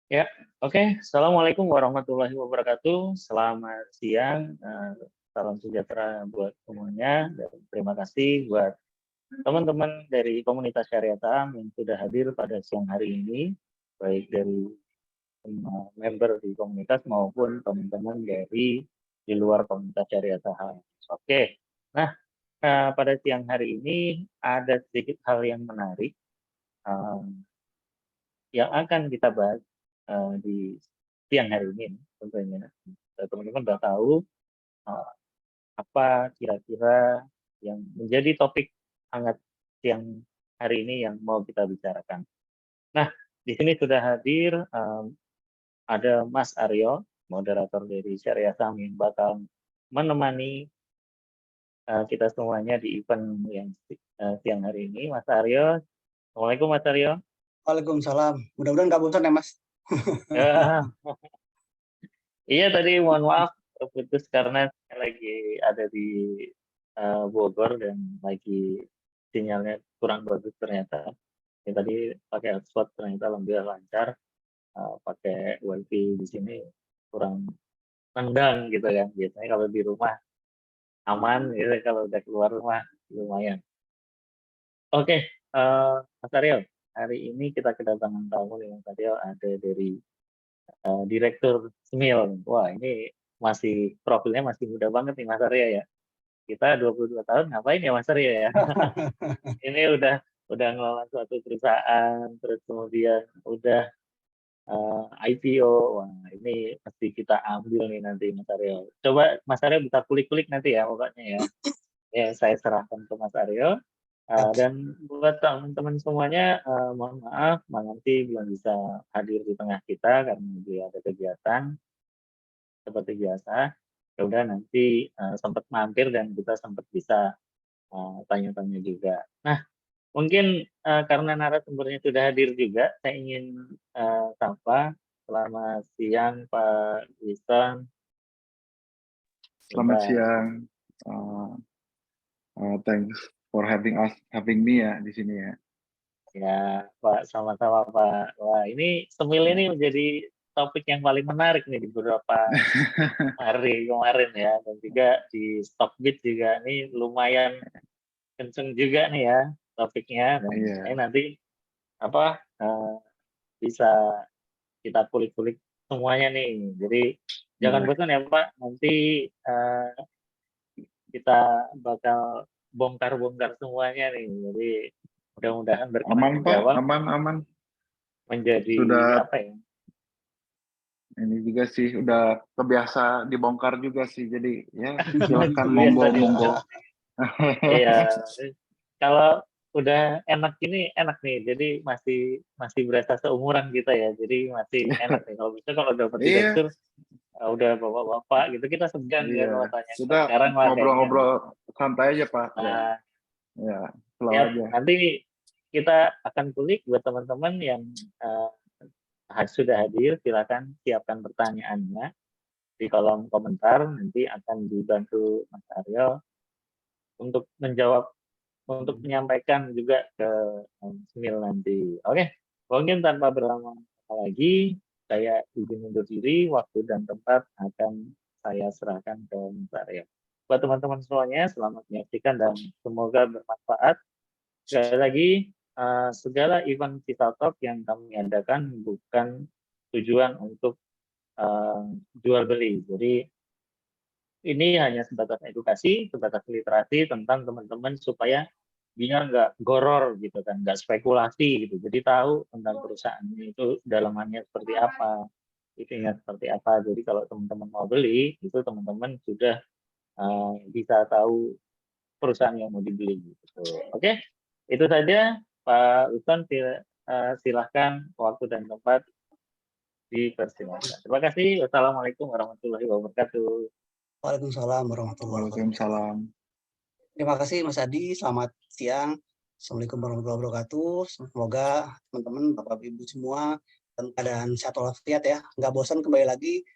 Ya, oke. Assalamualaikum warahmatullahi wabarakatuh. Selamat siang. Salam sejahtera buat semuanya. Dan terima kasih buat teman-teman dari komunitas Syariah Saham yang sudah hadir pada siang hari ini, baik dari member di komunitas maupun teman-teman dari di luar komunitas Syariah Saham. Oke. Nah, pada siang hari ini ada sedikit hal yang menarik yang akan kita bahas di siang hari ini tentunya. Teman-teman sudah tahu uh, apa kira-kira yang menjadi topik hangat siang hari ini yang mau kita bicarakan. Nah, di sini sudah hadir ada Mas Aryo, moderator dari Syariah Saham yang bakal menemani kita semuanya di event yang siang hari ini. Mas Aryo, Assalamualaikum Mas Aryo. Waalaikumsalam. Mudah-mudahan nggak bosan ya, Mas. Ya, iya tadi mohon maaf terputus karena saya lagi ada di Bogor dan lagi sinyalnya kurang bagus ternyata. Ya, tadi pakai hotspot ternyata alhamdulillah lancar. Pakai wifi di sini kurang nendang gitu kan. Biasanya kalau di rumah aman gitu, kalau udah keluar rumah lumayan. Oke, Mas Aryo, hari ini kita kedatangan tamu nih Mas Aryo, ada dari Direktur Smil. Wah, ini masih profilnya masih muda banget nih Mas Arya ya. Kita 22 tahun ngapain ya Mas Arya ya? Ini udah ngelola suatu perusahaan, terus kemudian udah IPO. Wah, ini pasti kita ambil nih nanti Mas Aryo. Coba Mas Aryo bisa kulik-kulik nanti ya pokoknya ya. Ya, saya serahkan ke Mas Aryo. Dan buat teman-teman semuanya, mohon maaf, Bang Nanti belum bisa hadir di tengah kita karena dia ada kegiatan seperti biasa. Ya udah nanti sempat mampir dan kita sempat bisa tanya-tanya juga. Nah, mungkin karena narasumbernya sudah hadir juga, saya ingin sapa. Selamat siang Pak Winston. Selamat siang. Thanks for having me ya di sini ya. Ya, Pak, sama-sama Pak. Wah, ini Semil ini menjadi topik yang paling menarik nih di beberapa hari kemarin ya, dan juga di Stockbit juga ini lumayan kenceng juga nih ya topiknya. Dan saya nanti apa bisa kita kulik-kulik semuanya nih. Jadi jangan bosan ya Pak. Nanti kita bakal bongkar-bongkar semuanya nih. Jadi mudah-mudahan berkenan menjawab. Aman. Menjadi sudah, apa ya? Ini juga sih udah kebiasa dibongkar juga sih. Jadi ya silakan monggo. Iya. Kalau udah enak ini enak nih. Jadi masih berasa seumuran kita ya. Jadi masih enak nih. Kalau bisa kalau dapat direktur udah bapak-bapak gitu kita segan ya kalau tanya. Sudah Sekarang lah ngobrol-ngobrol santai aja Pak. Ya, aja. Nanti kita akan kulik buat teman-teman yang sudah hadir, silakan siapkan pertanyaannya di kolom komentar. Nanti akan dibantu Mas Aryo untuk menjawab, untuk menyampaikan juga ke Smil nanti. Oke, mungkin tanpa berlama-lama lagi, saya izin undur diri, waktu dan tempat akan saya serahkan ke Mas Aryo. Buat teman-teman semuanya, selamat menyaksikan dan semoga bermanfaat. Sekali lagi, segala event Visa Talk yang kami adakan bukan tujuan untuk jual beli. Jadi ini hanya sebatas edukasi, sebatas literasi tentang teman-teman supaya dia nggak goror gitu kan, nggak spekulasi gitu. Jadi tahu tentang perusahaannya itu dalamannya seperti apa, itunya seperti apa. Jadi kalau teman-teman mau beli, itu teman-teman sudah bisa tahu perusahaan yang mau dibeli gitu. Oke, itu saja Pak Winston, silahkan waktu dan tempat dipersilakan. Terima kasih. Wassalamualaikum warahmatullahi wabarakatuh. Waalaikumsalam warahmatullahi wabarakatuh. Terima kasih Mas Adi. Selamat siang. Assalamualaikum warahmatullahi wabarakatuh. Semoga teman-teman, Bapak Ibu semua dalam keadaan sehat walafiat ya. Nggak bosan kembali lagi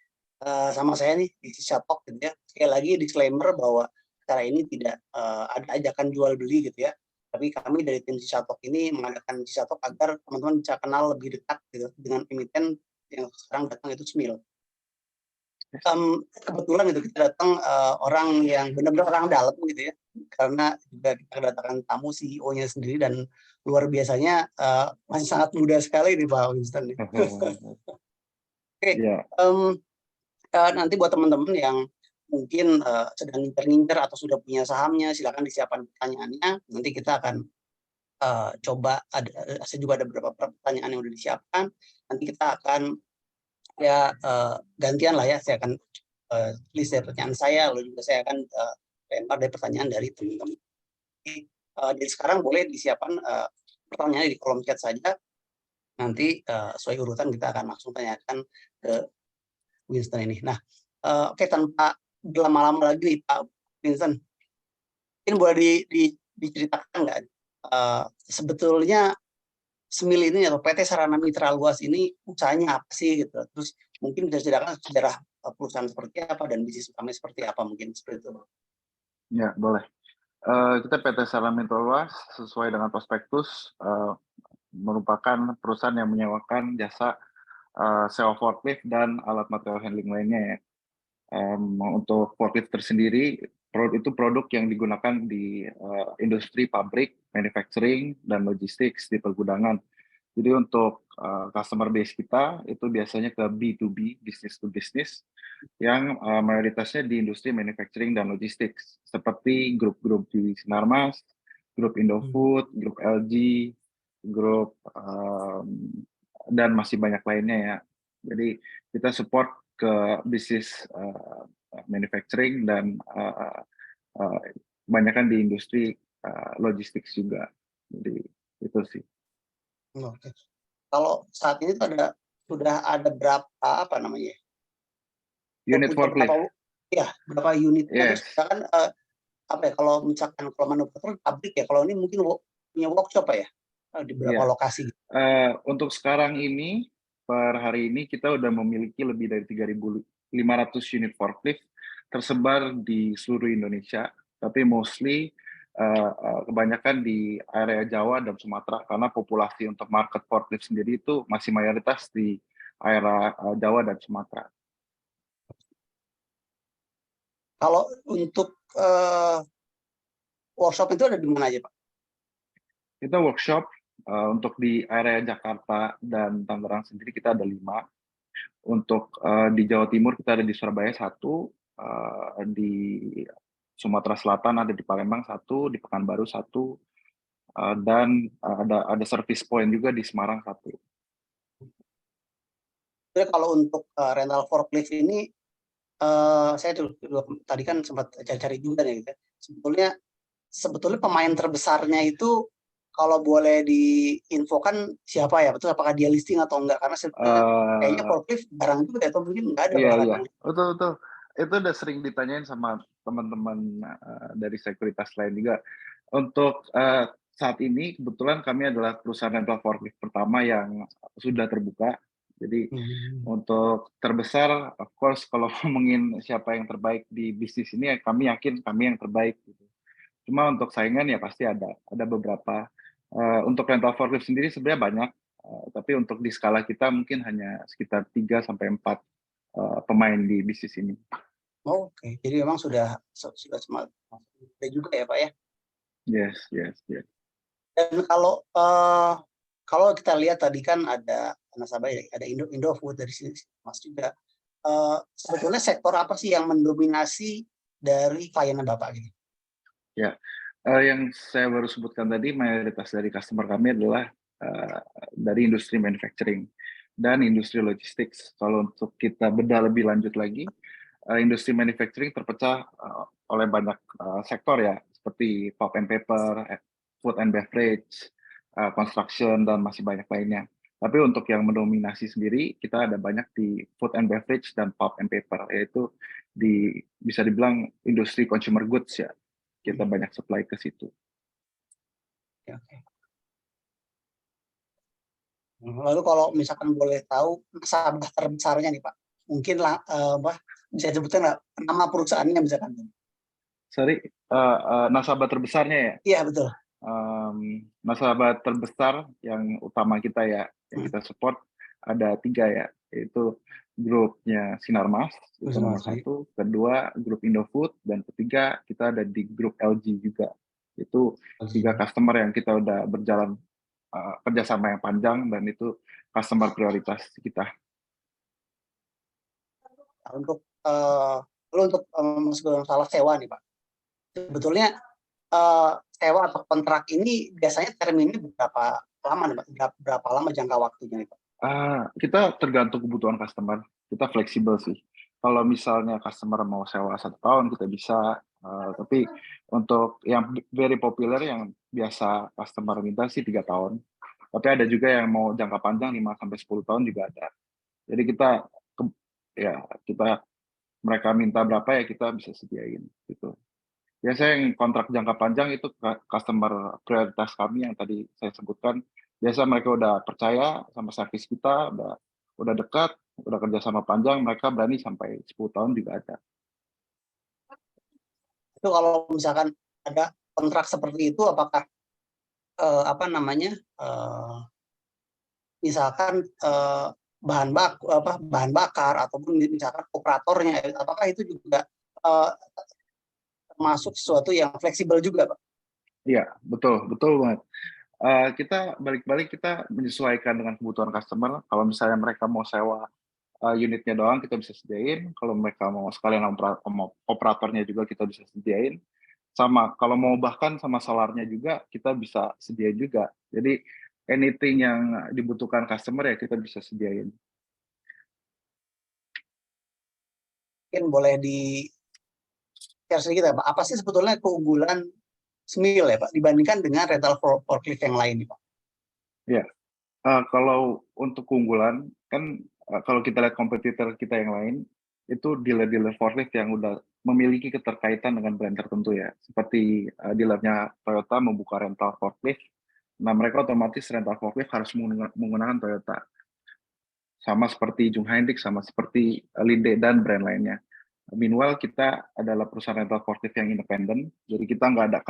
sama saya nih di Visa Talk gitu ya. Sekali lagi disclaimer bahwa acara ini tidak ada ajakan jual beli gitu ya. Tapi kami dari tim Visa Talk ini mengadakan Visa Talk agar teman-teman bisa kenal lebih dekat gitu dengan emiten yang sekarang datang itu Smil. Kebetulan itu kita datang orang yang benar-benar orang dalam gitu ya, karena juga kita kedatangan tamu CEO-nya sendiri dan luar biasanya masih sangat muda sekali nih Pak Winston. Oke, Ya, nanti buat teman-teman yang mungkin sedang ngincer-ngincer atau sudah punya sahamnya, silakan disiapkan pertanyaannya. Nanti kita akan coba, saya juga ada beberapa pertanyaan yang sudah disiapkan. Nanti kita akan ya gantian lah ya, saya akan list dari pertanyaan saya, lalu juga saya akan lempar dari pertanyaan dari teman-teman. Jadi sekarang boleh disiapkan pertanyaannya di kolom chat saja. Nanti sesuai urutan kita akan langsung tanyakan ke Winston ini. Nah, oke, tanpa berlama-lama lagi nih Pak Winston, mungkin boleh diceritakan nggak sebetulnya Smil ini atau PT Sarana Mitra Luas ini usahanya apa sih gitu? Terus mungkin bisa ceritakan sejarah perusahaan seperti apa dan bisnis utamanya seperti apa, mungkin seperti itu. ya boleh. Kita PT Sarana Mitra Luas sesuai dengan prospektus merupakan perusahaan yang menyewakan jasa sewa forklift dan alat material handling lainnya ya. Untuk forklift tersendiri, itu produk yang digunakan di industri pabrik, manufacturing, dan logistik di pergudangan. Jadi untuk customer base kita itu biasanya ke B2B, business to business, yang mayoritasnya di industri manufacturing dan logistik, seperti grup-grup di Sinarmas, grup Indofood, grup LG, grup dan masih banyak lainnya ya. Jadi kita support ke bisnis manufacturing dan kebanyakan di industri logistik juga. Jadi itu sih. Oke. Kalau saat ini sudah ada berapa apa namanya? Unit forklift. Berapa unit? Yes. Terus kan apa ya? Kalau misalkan kalau manufaktur pabrik ya. Kalau ini mungkin punya workshop ya di beberapa lokasi. Untuk sekarang ini per hari ini kita udah memiliki lebih dari 3.500 unit forklift tersebar di seluruh Indonesia, tapi mostly kebanyakan di area Jawa dan Sumatera karena populasi untuk market forklift sendiri itu masih mayoritas di area Jawa dan Sumatera. Kalau untuk workshop itu ada di mana aja Pak? Kita workshop untuk di area Jakarta dan Tangerang sendiri kita ada 5. Untuk di Jawa Timur kita ada di Surabaya 1, di Sumatera Selatan ada di Palembang 1, di Pekanbaru 1, dan ada service point juga di Semarang 1. Jadi kalau untuk rental forklift ini, saya tadi kan sempat cari-cari juga nih, gitu. Sebetulnya pemain terbesarnya itu kalau boleh diinfokan siapa ya? Betul, apakah dia listing atau enggak? Karena sebetulnya kayaknya forklift barang juga atau mungkin enggak ada. Iya. Betul. Itu udah sering ditanyain sama teman-teman dari sekuritas lain juga. Untuk saat ini kebetulan kami adalah perusahaan rental forklift pertama yang sudah terbuka. Jadi untuk terbesar, of course kalau ngomongin siapa yang terbaik di bisnis ini, kami yakin kami yang terbaik. Gitu. Cuma untuk saingan ya pasti ada beberapa. Untuk rental forklift sendiri sebenarnya banyak, tapi untuk di skala kita mungkin hanya sekitar 3-4 pemain di bisnis ini. Oke, jadi memang sudah smart juga ya Pak ya? Yes. Dan kalau kita lihat tadi kan ada nasabah, ada Indofood dari sini Mas juga. Sebetulnya sektor apa sih yang mendominasi dari klien Bapak gitu? Ya, yang saya baru sebutkan tadi mayoritas dari customer kami adalah dari industri manufacturing dan industri logistik. Kalau untuk kita bedah lebih lanjut lagi, industri manufacturing terpecah oleh banyak sektor ya, seperti pulp and paper, food and beverage, construction, dan masih banyak lainnya. Tapi untuk yang mendominasi sendiri, kita ada banyak di food and beverage dan pulp and paper, yaitu bisa dibilang industri consumer goods ya. Kita banyak supply ke situ. Oke. Lalu kalau misalkan boleh tahu nasabah terbesarnya nih Pak, mungkin lah bisa sebutkan nggak nama perusahaannya misalkan? Sorry, nasabah terbesarnya ya? Iya betul. Nasabah terbesar yang utama kita ya, yang kita support ada 3 ya. Yaitu grupnya Sinarmas, itu nomor Masih. 1, kedua grup Indofood, dan ketiga kita ada di grup LG juga. Itu 3 customer yang kita udah berjalan kerjasama yang panjang, dan itu customer prioritas kita. Untuk untuk masuk ke masalah sewa nih Pak. Sebetulnya sewa atau kontrak ini biasanya terminnya berapa lama nih Pak? Berapa lama jangka waktunya nih Pak? Kita tergantung kebutuhan customer, kita fleksibel sih. Kalau misalnya customer mau sewa 1 tahun kita bisa, tapi untuk yang very popular yang biasa customer minta sih 3 tahun. Tapi ada juga yang mau jangka panjang 5-10 tahun juga ada. Jadi kita mereka minta berapa ya kita bisa sediain gitu. Biasanya yang kontrak jangka panjang itu customer prioritas kami yang tadi saya sebutkan. Biasa mereka udah percaya sama servis kita, udah dekat, udah kerja sama panjang, mereka berani sampai 10 tahun juga ada. Itu kalau misalkan ada kontrak seperti itu, apakah misalkan bahan bakar ataupun misalkan operatornya, apakah itu juga termasuk sesuatu yang fleksibel juga, Pak? Iya, betul banget. Kita balik-balik kita menyesuaikan dengan kebutuhan customer. Kalau misalnya mereka mau sewa unitnya doang kita bisa sediain. Kalau mereka mau sekalian operatornya juga kita bisa sediain. Sama kalau mau bahkan sama solarnya juga kita bisa sediain juga. Jadi anything yang dibutuhkan customer ya kita bisa sediain. Mungkin boleh di-share sedikit ya Pak, apa sih sebetulnya keunggulan Smil ya Pak dibandingkan dengan rental forklift yang lain nih Pak? Ya, kalau untuk keunggulan kan kalau kita lihat kompetitor kita yang lain itu dealer-dealer forklift yang udah memiliki keterkaitan dengan brand tertentu ya. Seperti dealernya Toyota membuka rental forklift, nah mereka otomatis rental forklift harus menggunakan Toyota. Sama seperti Jungheinrich, sama seperti Linde dan brand lainnya. Meanwhile kita adalah perusahaan rental forklift yang independen, jadi kita nggak ada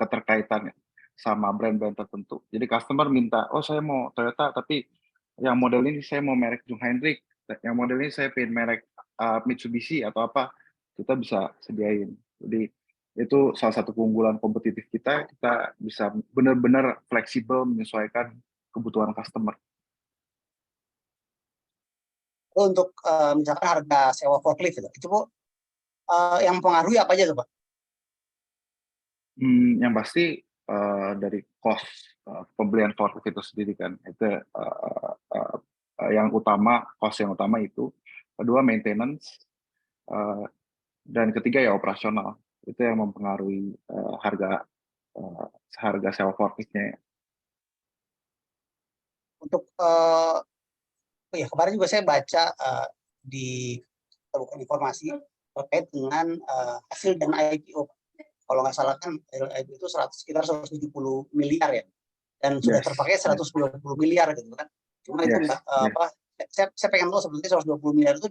keterkaitan sama brand-brand tertentu. Jadi customer minta, oh saya mau Toyota, tapi yang model ini saya mau merek Jungheinrich, yang model ini saya pengen merek Mitsubishi atau apa, kita bisa sediain. Jadi itu salah satu keunggulan kompetitif kita bisa benar-benar fleksibel menyesuaikan kebutuhan customer. Untuk misalkan harga sewa forklift itu Bu, yang mempengaruhi apa aja tuh Pak? Yang pasti dari cost pembelian forklift itu sendiri kan, itu yang utama, cost yang utama itu. Kedua maintenance, dan ketiga ya operasional. Itu yang mempengaruhi harga sewa forkliftnya. Untuk kemarin juga saya baca di bukan informasi terkait dengan hasil dana IPO. Kalau nggak salah kan IPO itu sekitar 170 miliar ya, dan sudah terpakai 120 miliar gitu kan. Cuma itu nggak saya pengen tahu sebetulnya 120 miliar itu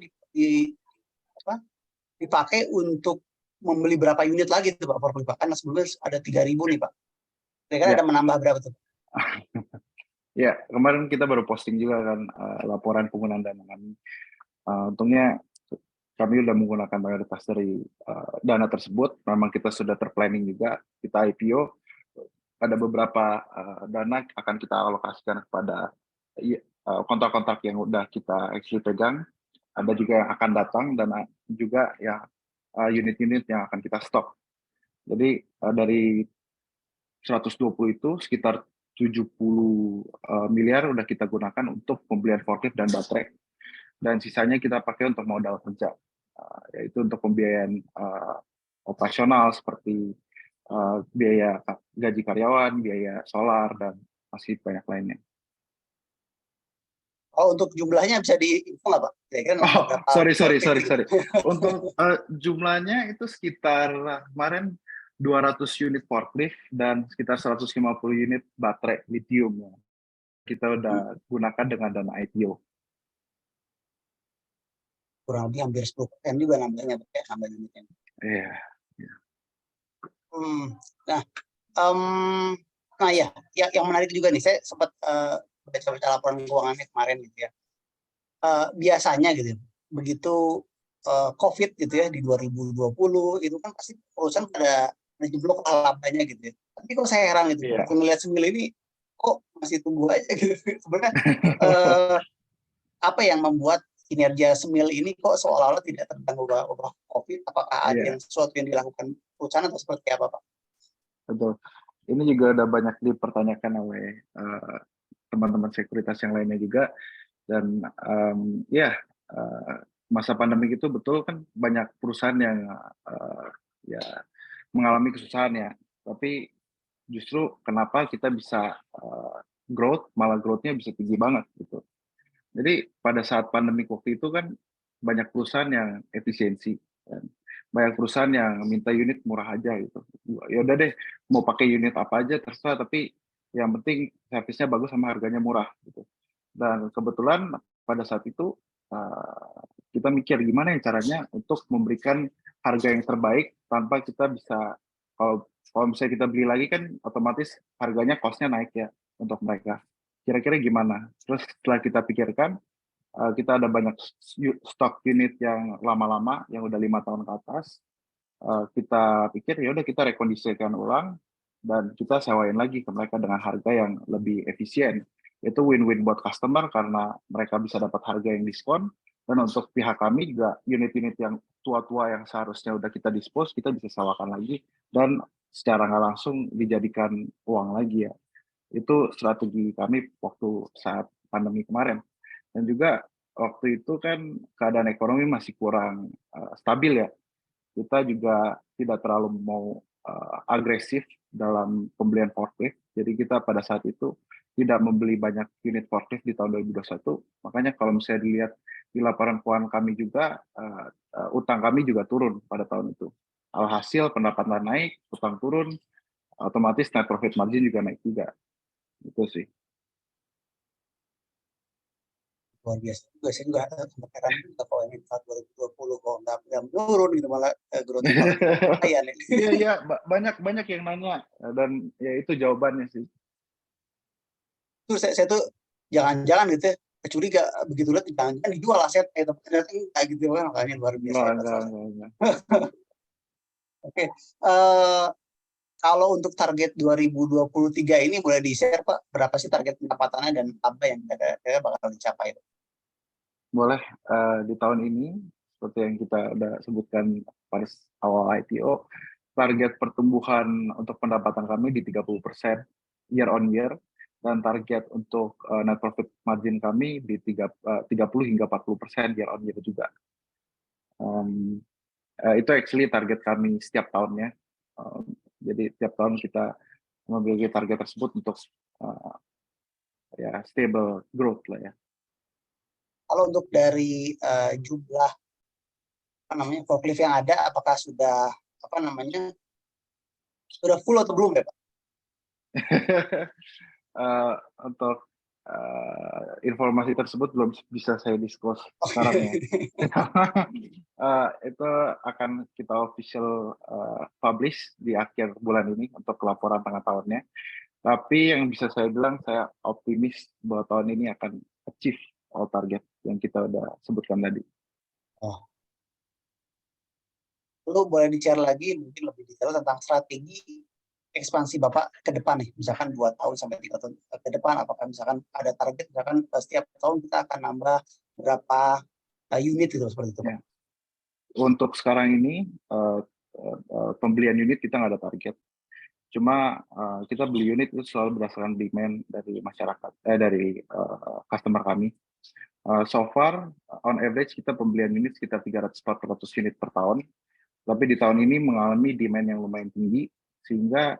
dipakai untuk membeli berapa unit lagi tuh Pak forklift Pak? Kan sebelumnya ada 3.000 nih Pak. Kira-kira ada menambah berapa tuh? Ya, kemarin kita baru posting juga kan laporan penggunaan dana kami. Untungnya kami sudah menggunakan mayoritas dari dana tersebut. Memang kita sudah terplanning juga, kita IPO. Ada beberapa dana akan kita alokasikan kepada kontrak-kontrak yang udah kita actually pegang. Ada juga yang akan datang dan juga yang unit-unit yang akan kita stok. Jadi dari 120 itu sekitar 70 miliar udah kita gunakan untuk pembelian forklift dan baterai. Dan sisanya kita pakai untuk modal kerja, yaitu untuk pembiayaan operasional seperti biaya gaji karyawan, biaya solar, dan masih banyak lainnya. Oh, untuk jumlahnya bisa diinfo nggak Pak? Sorry. Untuk jumlahnya itu sekitar kemarin 200 unit forklift dan sekitar 150 unit baterai lithium yang kita udah gunakan dengan dana IPO. Kurang lebih hampir 10% juga nambahnya pakai nambah unitnya. Iya. Nah ya, yang menarik juga nih, saya sempat baca laporan keuangannya kemarin gitu ya. biasanya gitu, begitu COVID gitu ya di 2020 itu kan pasti perusahaan pada jeblok labanya gitu ya. Tapi kok saya heran gitu, Iya. melihat Smil ini kok masih tumbuh aja gitu. Sebenarnya apa yang membuat kinerja Smil ini kok seolah-olah tidak terganggu oleh COVID? Apakah ada Iya, yang sesuatu yang dilakukan perusahaan atau seperti apa, Pak? betul. Ini juga udah banyak dipertanyakan oleh teman-teman sekuritas yang lainnya juga. Dan ya, masa pandemi itu betul kan banyak perusahaan yang ya mengalami kesusahan ya. Tapi justru kenapa kita bisa growth, malah growth-nya bisa tinggi banget gitu. Jadi pada saat pandemi waktu itu kan banyak perusahaan yang efisiensi, dan banyak perusahaan yang minta unit murah aja gitu. Ya udah deh, mau pakai unit apa aja terserah, tapi yang penting servisnya bagus sama harganya murah gitu. Dan kebetulan pada saat itu kita mikir gimana ya caranya untuk memberikan harga yang terbaik tanpa kita bisa, kalau misalnya kita beli lagi kan otomatis harganya cost-nya naik ya untuk mereka. Kira-kira gimana? Terus setelah kita pikirkan, kita ada banyak stok unit yang lama-lama, yang udah 5 tahun ke atas. Kita pikir ya udah kita rekondisikan ulang dan kita sewain lagi ke mereka dengan harga yang lebih efisien. Itu win-win buat customer karena mereka bisa dapat harga yang diskon, dan untuk pihak kami juga unit-unit yang tua-tua yang seharusnya udah kita dispose, kita bisa sewakan lagi dan secara nggak langsung dijadikan uang lagi ya. Itu strategi kami waktu saat pandemi kemarin. Dan juga waktu itu kan keadaan ekonomi masih kurang stabil ya. Kita juga tidak terlalu mau agresif dalam pembelian forklift. Jadi kita pada saat itu tidak membeli banyak unit forklift di tahun 2021. Makanya kalau misalnya dilihat di laporan keuangan kami juga, utang kami juga turun pada tahun itu. Alhasil pendapatan naik, utang turun, otomatis net profit margin juga naik juga. Itu sih. Luar biasa juga, saya juga sempat heran juga kalau ini tahun 2020 kok nggak menurun gitu, malah growth-nya malah lumayan ya. Iya, iya, banyak yang nanya dan ya itu jawabannya sih. Terus saya tuh jangan-jangan gitu ya, curiga begitu lihat jangan-jangan dijual aset tapi ternyata enggak gitu kan, makanya luar biasa Enggak, hebat enggak, soalnya. enggak. Oke, kalau untuk target 2023 ini boleh di-share Pak, berapa sih target pendapatannya dan apa yang kira-kira bakal dicapai? Boleh, di tahun ini seperti yang kita udah sebutkan pada awal IPO, target pertumbuhan untuk pendapatan kami di 30% year on year, dan target untuk net profit margin kami di 30 hingga 40% year on year juga. Itu actually target kami setiap tahunnya. Jadi tiap tahun kita memiliki target tersebut untuk ya stable growth lah ya. Kalau untuk dari jumlah apa namanya forklift yang ada, apakah sudah apa namanya sudah full atau belum ya Pak? Untuk informasi tersebut belum bisa saya disclose sekarang ya. Itu akan kita official publish di akhir bulan ini untuk laporan tengah tahunnya. Tapi yang bisa saya bilang, saya optimis bahwa tahun ini akan achieve all target yang kita udah sebutkan tadi. Oh. Lalu boleh di-share lagi mungkin lebih detail tentang strategi ekspansi Bapak ke depan nih, misalkan 2 tahun sampai 3 tahun ke depan, apakah misalkan ada target misalkan setiap tahun kita akan nambah berapa unit gitu seperti itu Pak? Ya. Untuk sekarang ini pembelian unit kita nggak ada target. Cuma kita beli unit itu selalu berdasarkan demand dari masyarakat, dari customer kami. So far, on average kita pembelian unit sekitar 300-400 unit per tahun. Tapi di tahun ini mengalami demand yang lumayan tinggi, sehingga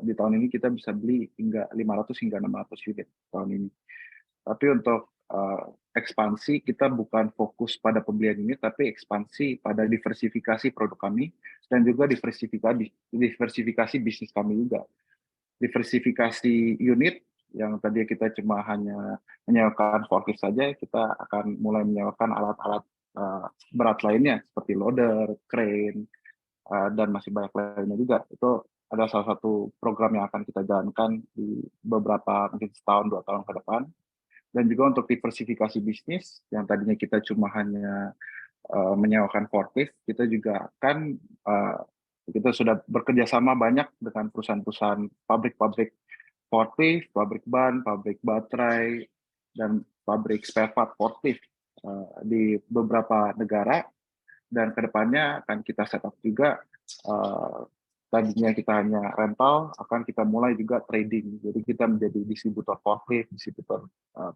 di tahun ini kita bisa beli hingga 500 hingga 600 unit tahun ini. Tapi untuk ekspansi, kita bukan fokus pada pembelian unit, tapi ekspansi pada diversifikasi produk kami, dan juga diversifikasi bisnis kami juga. Diversifikasi unit, yang tadi kita cuma hanya menyewakan forklift saja, kita akan mulai menyewakan alat-alat berat lainnya, seperti loader, crane, dan masih banyak lainnya juga. Itu ada salah satu program yang akan kita jalankan di beberapa, mungkin setahun, 2 tahun ke depan. dan juga untuk diversifikasi bisnis yang tadinya kita cuma hanya menyewakan forklift, kita juga akan kita sudah bekerja sama banyak dengan perusahaan-perusahaan pabrik-pabrik forklift, pabrik ban, pabrik baterai, dan pabrik spare part forklift di beberapa negara, dan kedepannya akan kita setup juga tadinya kita hanya rental, akan kita mulai juga trading. Jadi kita menjadi distributor forklift, distributor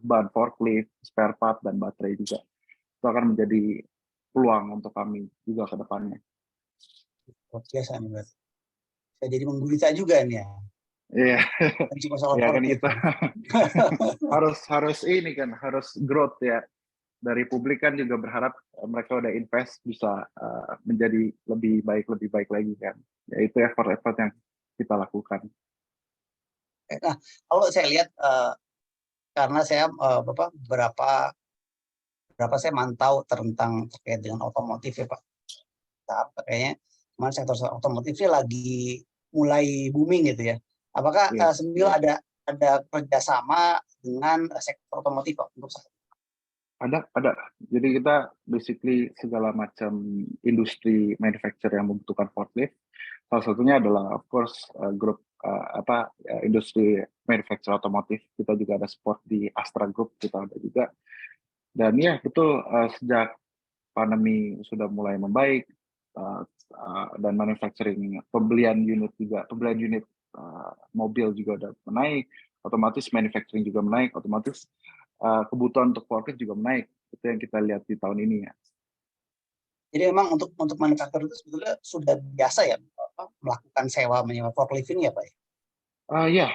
ban forklift, spare part, dan baterai juga. Itu akan menjadi peluang untuk kami juga ke depannya. Luar biasa nih, berarti. Saya jadi menggurita juga nih ya. Iya, Kan cuma soal ya kan forklift. kita harus ini kan, harus growth ya. Dari publik kan juga berharap mereka udah invest bisa menjadi lebih baik lagi kan. Ya itu effort yang kita lakukan. Nah, kalau saya lihat karena saya berapa saya mantau tentang terkait dengan otomotif ya Pak. Kayaknya kemarin sektor otomotif ini lagi mulai booming gitu ya. Apakah Sembil ada kerjasama dengan sektor otomotif Pak untuk saat ini? Ada. Jadi kita basically segala macam industri manufacturer yang membutuhkan forklift. Salah satunya adalah of course grup industri manufacturer otomotif. Kita juga ada support di Astra Group, kita ada juga. Dan ya betul, sejak pandemi sudah mulai membaik dan manufacturing pembelian unit mobil juga udah menaik, otomatis manufacturing juga menaik, otomatis kebutuhan untuk forklift juga menaik. Itu yang kita lihat di tahun ini ya. Jadi memang untuk manufaktur itu sebetulnya sudah biasa ya melakukan sewa menyewa forklift ini ya Pak? Ya.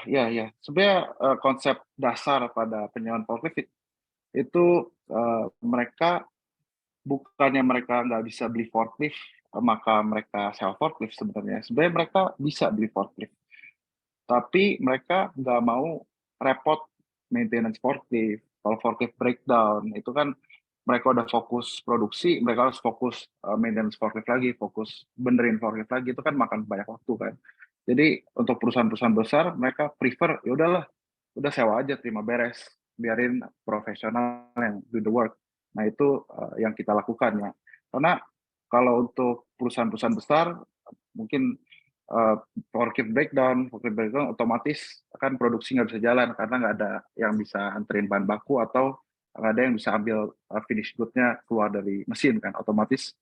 Sebenarnya konsep dasar pada penyewaan forklift itu mereka bukannya mereka nggak bisa beli forklift, maka mereka sewa forklift sebenarnya. Sebenarnya mereka bisa beli forklift, tapi mereka nggak mau repot maintenance forklift. Kalau forklift breakdown, itu kan mereka udah fokus produksi, mereka harus fokus maintenance forklift lagi, fokus benerin forklift lagi, itu kan makan banyak waktu kan. Jadi untuk perusahaan-perusahaan besar, mereka prefer, ya udahlah, udah sewa aja, terima beres, biarin profesional yang do the work. Nah itu yang kita lakukan ya. Karena kalau untuk perusahaan-perusahaan besar, mungkin forklift breakdown otomatis kan produksi nggak bisa jalan karena nggak ada yang bisa anterin bahan baku atau nggak ada yang bisa ambil finish good-nya keluar dari mesin kan, otomatis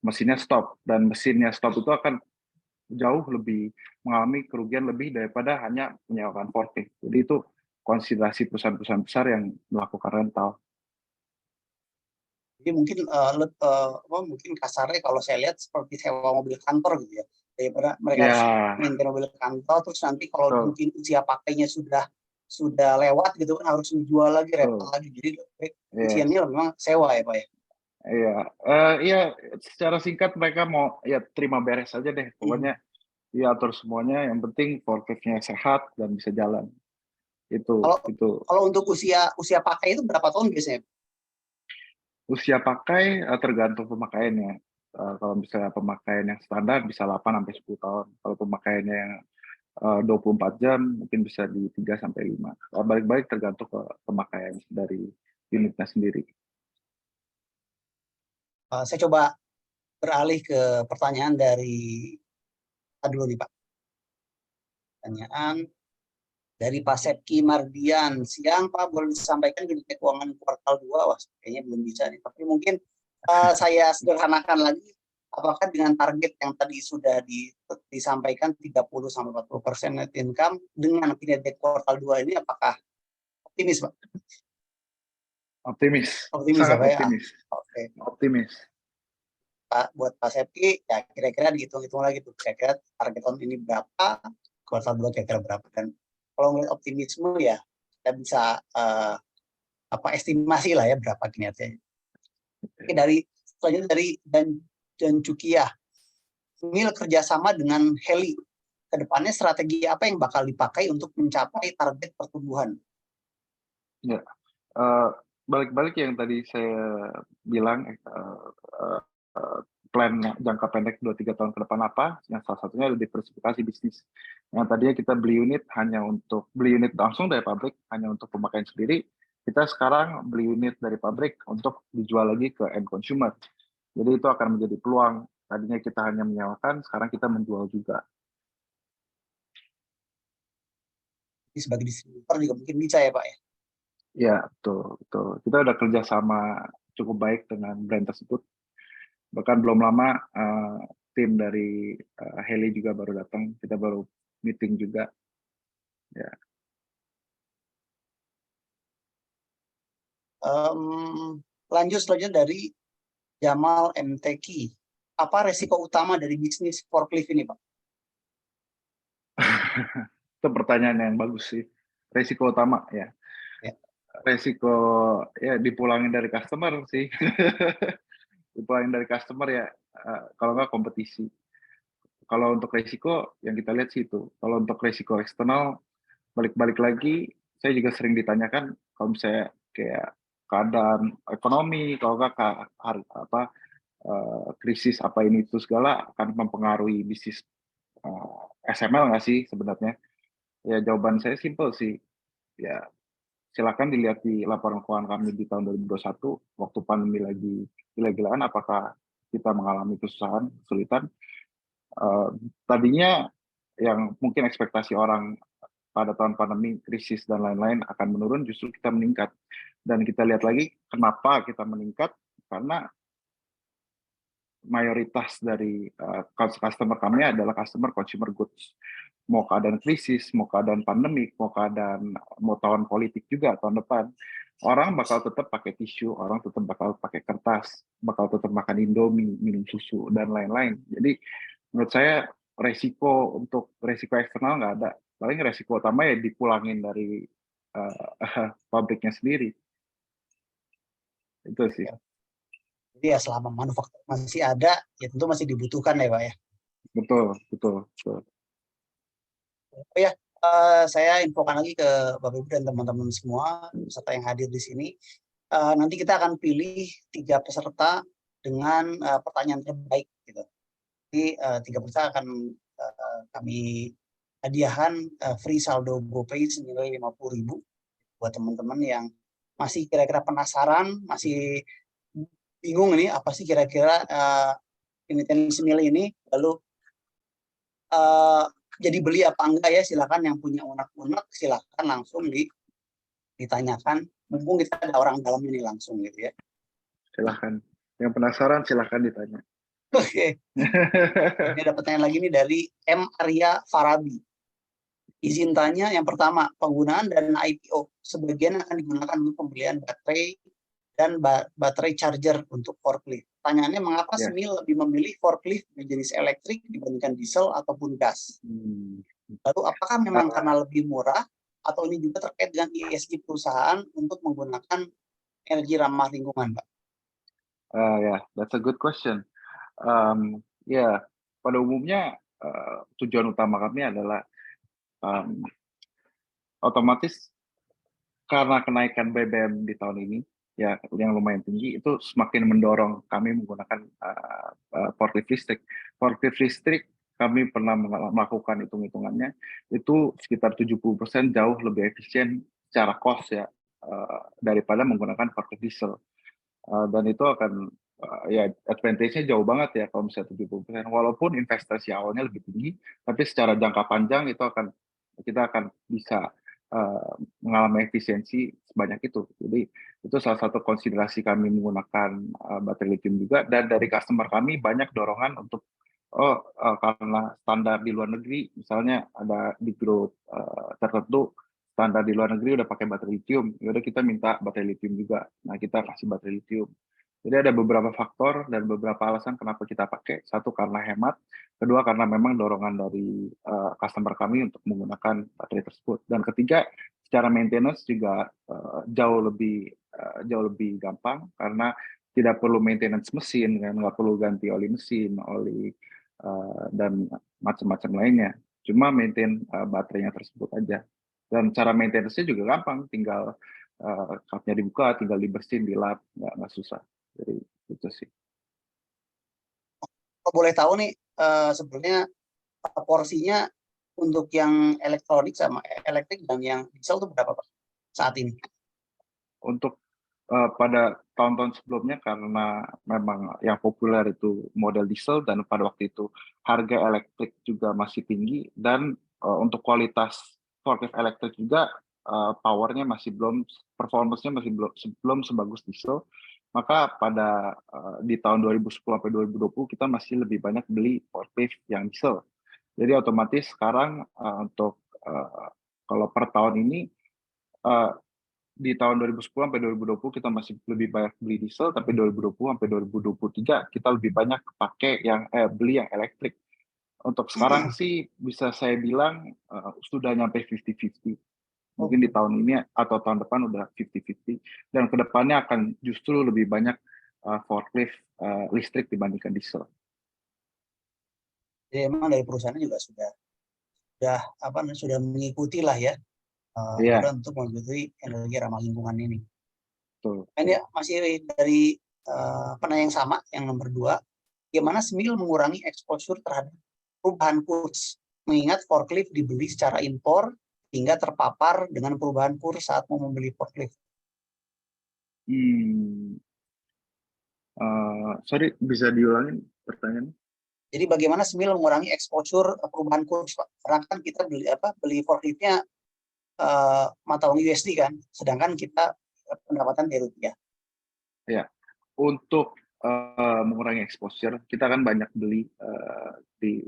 mesinnya stop, dan mesinnya stop itu akan jauh lebih mengalami kerugian lebih daripada hanya menyewakan forklift. Jadi itu konsiderasi perusahaan-perusahaan besar yang melakukan rental. Jadi mungkin mungkin kasarnya kalau saya lihat seperti sewa mobil kantor gitu ya, daripada mereka harus maintain mobil kantor, terus nanti kalau mungkin usia pakainya sudah lewat gitu kan harus dijual lagi, rental lagi. Jadi kuncinya memang sewa ya Pak ya. Iya, secara singkat mereka mau ya terima beres aja deh, pokoknya diatur semuanya, yang penting forkliftnya sehat dan bisa jalan. Kalau untuk usia pakai itu berapa tahun biasanya? Usia pakai tergantung pemakaiannya. Kalau misalnya pemakaian yang standar bisa 8 sampai 10 tahun. Kalau pemakaiannya yang 24 jam mungkin bisa di 3 sampai 5. Balik-balik tergantung ke pemakaian dari unitnya sendiri. Saya coba beralih ke pertanyaan dari dulu nih Pak. Pertanyaan dari Pak Sepki Mardian. Siang Pak, boleh disampaikan kinerja keuangan kuartal 2? Wah, kayaknya belum bisa nih. Tapi mungkin saya sederhanakan lagi. Apakah dengan target yang tadi sudah disampaikan 30-40% net income dengan kinerja kuartal 2 ini, apakah optimis Pak? Optimis. ya Sangat Pak optimis. ya? Oke. Optimis. Pak, buat Pak Sepki, ya kira-kira dihitung-hitung lagi tuh. Kira-kira target tahun ini berapa, kuartal 2 kira-kira berapa. Dan kalau melihat optimisme ya kita bisa estimasi lah ya berapa kinerjanya. Oke, selanjutnya dari dan Cukia, Mil kerjasama dengan Heli, kedepannya strategi apa yang bakal dipakai untuk mencapai target pertumbuhan? Ya, balik-balik yang tadi saya bilang, plan jangka pendek 2-3 tahun ke depan apa, yang salah satunya adalah diversifikasi bisnis. Yang tadinya kita beli unit langsung dari pabrik hanya untuk pemakaian sendiri, kita sekarang beli unit dari pabrik untuk dijual lagi ke end consumer. Jadi itu akan menjadi peluang. Tadinya kita hanya menyewakan, sekarang kita menjual juga. Jadi sebagai distributor juga mungkin bisa ya Pak ya? Ya, betul, betul. Kita udah kerjasama cukup baik dengan brand tersebut. Bahkan belum lama tim dari Heli juga baru datang, kita baru meeting juga. Ya. Lanjut selanjutnya dari Jamal MTQ. Apa resiko utama dari bisnis forklift ini Pak? Itu pertanyaan yang bagus sih. Resiko utama ya. Ya. Resiko ya dipulangin dari customer sih. Dipulangin dari customer ya, kalau nggak kompetisi. Kalau untuk resiko yang kita lihat sih itu. Kalau untuk resiko eksternal, balik-balik lagi, saya juga sering ditanyakan kalau misalnya kayak keadaan ekonomi, kalau nggak krisis apa ini itu segala akan mempengaruhi bisnis SML nggak sih sebenarnya? Ya jawaban saya simpel sih. Ya silakan dilihat di laporan keuangan kami di tahun 2021 waktu pandemi lagi gila-gilaan apakah kita mengalami kesulitan. Tadinya yang mungkin ekspektasi orang pada tahun pandemi, krisis dan lain-lain akan menurun, justru kita meningkat. Dan kita lihat lagi kenapa kita meningkat, karena mayoritas dari customer kami adalah customer consumer goods. Mau keadaan krisis, mau keadaan pandemik, mau tahun politik juga tahun depan, orang bakal tetap pakai tisu, orang tetap bakal pakai kertas, bakal tetap makan Indomie, minum susu, dan lain-lain. Jadi menurut saya resiko eksternal nggak ada. Paling resiko utama ya dipulangin dari pabriknya sendiri. Itu sih. Jadi ya selama manufaktur masih ada, ya tentu masih dibutuhkan ya Pak ya. Betul, betul, betul. Oh ya, saya infokan lagi ke Bapak Ibu dan teman-teman semua peserta yang hadir di sini. Nanti kita akan pilih 3 peserta dengan pertanyaan terbaik gitu. Jadi 3 peserta akan kami hadiahkan free saldo GoPay senilai 50.000 buat teman-teman yang masih kira-kira penasaran, masih bingung ini apa sih kira-kira emiten senil ini, lalu jadi beli apa enggak ya, silakan yang punya unek-unek silakan langsung ditanyakan, mumpung kita ada orang dalam ini langsung gitu ya. Silakan. Yang penasaran silakan ditanya. Oke. Ini ada pertanyaan lagi nih dari M. Arya Farabi. Izin tanya yang pertama, penggunaan dana IPO sebagian akan digunakan untuk pembelian baterai dan baterai charger untuk forklift. Pertanyaannya, mengapa Senil lebih memilih forklift berjenis elektrik dibandingkan diesel ataupun gas? Lalu apakah memang karena lebih murah atau ini juga terkait dengan ESG perusahaan untuk menggunakan energi ramah lingkungan, Pak? That's a good question. Pada umumnya tujuan utama kami adalah otomatis karena kenaikan BBM di tahun ini ya yang lumayan tinggi, itu semakin mendorong kami menggunakan forklift listrik. Forklift listrik kami pernah melakukan hitung-hitungannya, itu sekitar 70% jauh lebih efisien secara cost ya daripada menggunakan forklift diesel. Dan itu akan ya advantage-nya jauh banget ya kalau misalnya 70%. Walaupun investasi awalnya lebih tinggi, tapi secara jangka panjang kita akan bisa mengalami efisiensi sebanyak itu. Jadi itu salah satu konsiderasi kami menggunakan baterai lithium juga. Dan dari customer kami banyak dorongan untuk karena standar di luar negeri, misalnya ada di grup tertentu standar di luar negeri udah pakai baterai lithium, ya udah kita minta baterai lithium juga. Nah kita kasih baterai lithium. Jadi ada beberapa faktor dan beberapa alasan kenapa kita pakai. Satu karena hemat, kedua karena memang dorongan dari customer kami untuk menggunakan baterai tersebut. Dan ketiga, secara maintenance juga jauh lebih gampang karena tidak perlu maintenance mesin, kan nggak perlu ganti oli mesin, oli dan macam-macam lainnya. Cuma maintain baterainya tersebut aja. Dan cara maintenance-nya juga gampang, tinggal cupnya dibuka, tinggal dibersihin, dilap, nggak susah. Jadi itu sih. kalau boleh tahu nih, sebenarnya porsinya untuk yang elektronik sama elektrik dan yang diesel itu berapa Pak saat ini? Untuk pada tahun-tahun sebelumnya karena memang yang populer itu model diesel dan pada waktu itu harga elektrik juga masih tinggi dan untuk kualitas forklift elektrik juga powernya masih belum, performance-nya masih belum sebagus diesel, maka pada di tahun 2010 sampai 2020 kita masih lebih banyak beli forklift yang diesel. Jadi otomatis sekarang untuk kalau per tahun ini di tahun 2010 sampai 2020 kita masih lebih banyak beli diesel, tapi 2020 sampai 2023 kita lebih banyak pakai yang beli yang elektrik. Untuk sekarang sih bisa saya bilang sudah nyampe 50-50. Mungkin di tahun ini atau tahun depan udah 50-50 dan kedepannya akan justru lebih banyak forklift listrik dibandingkan diesel. Jadi emang dari perusahaan juga sudah mengikuti lah ya, untuk mengikuti energi ramah lingkungan ini. Betul. Ini masih dari penanya yang sama, yang nomor 2, bagaimana Smil mengurangi exposure terhadap perubahan kurs, mengingat forklift dibeli secara impor hingga terpapar dengan perubahan kurs saat mau membeli forklift. Sorry, bisa diulangin pertanyaannya? Jadi bagaimana Smil mengurangi exposure perubahan kurs, Pak? Karena kan kita beli forkliftnya mata uang USD kan, sedangkan kita pendapatan dari rupiah. Ya, untuk mengurangi exposure, kita kan banyak beli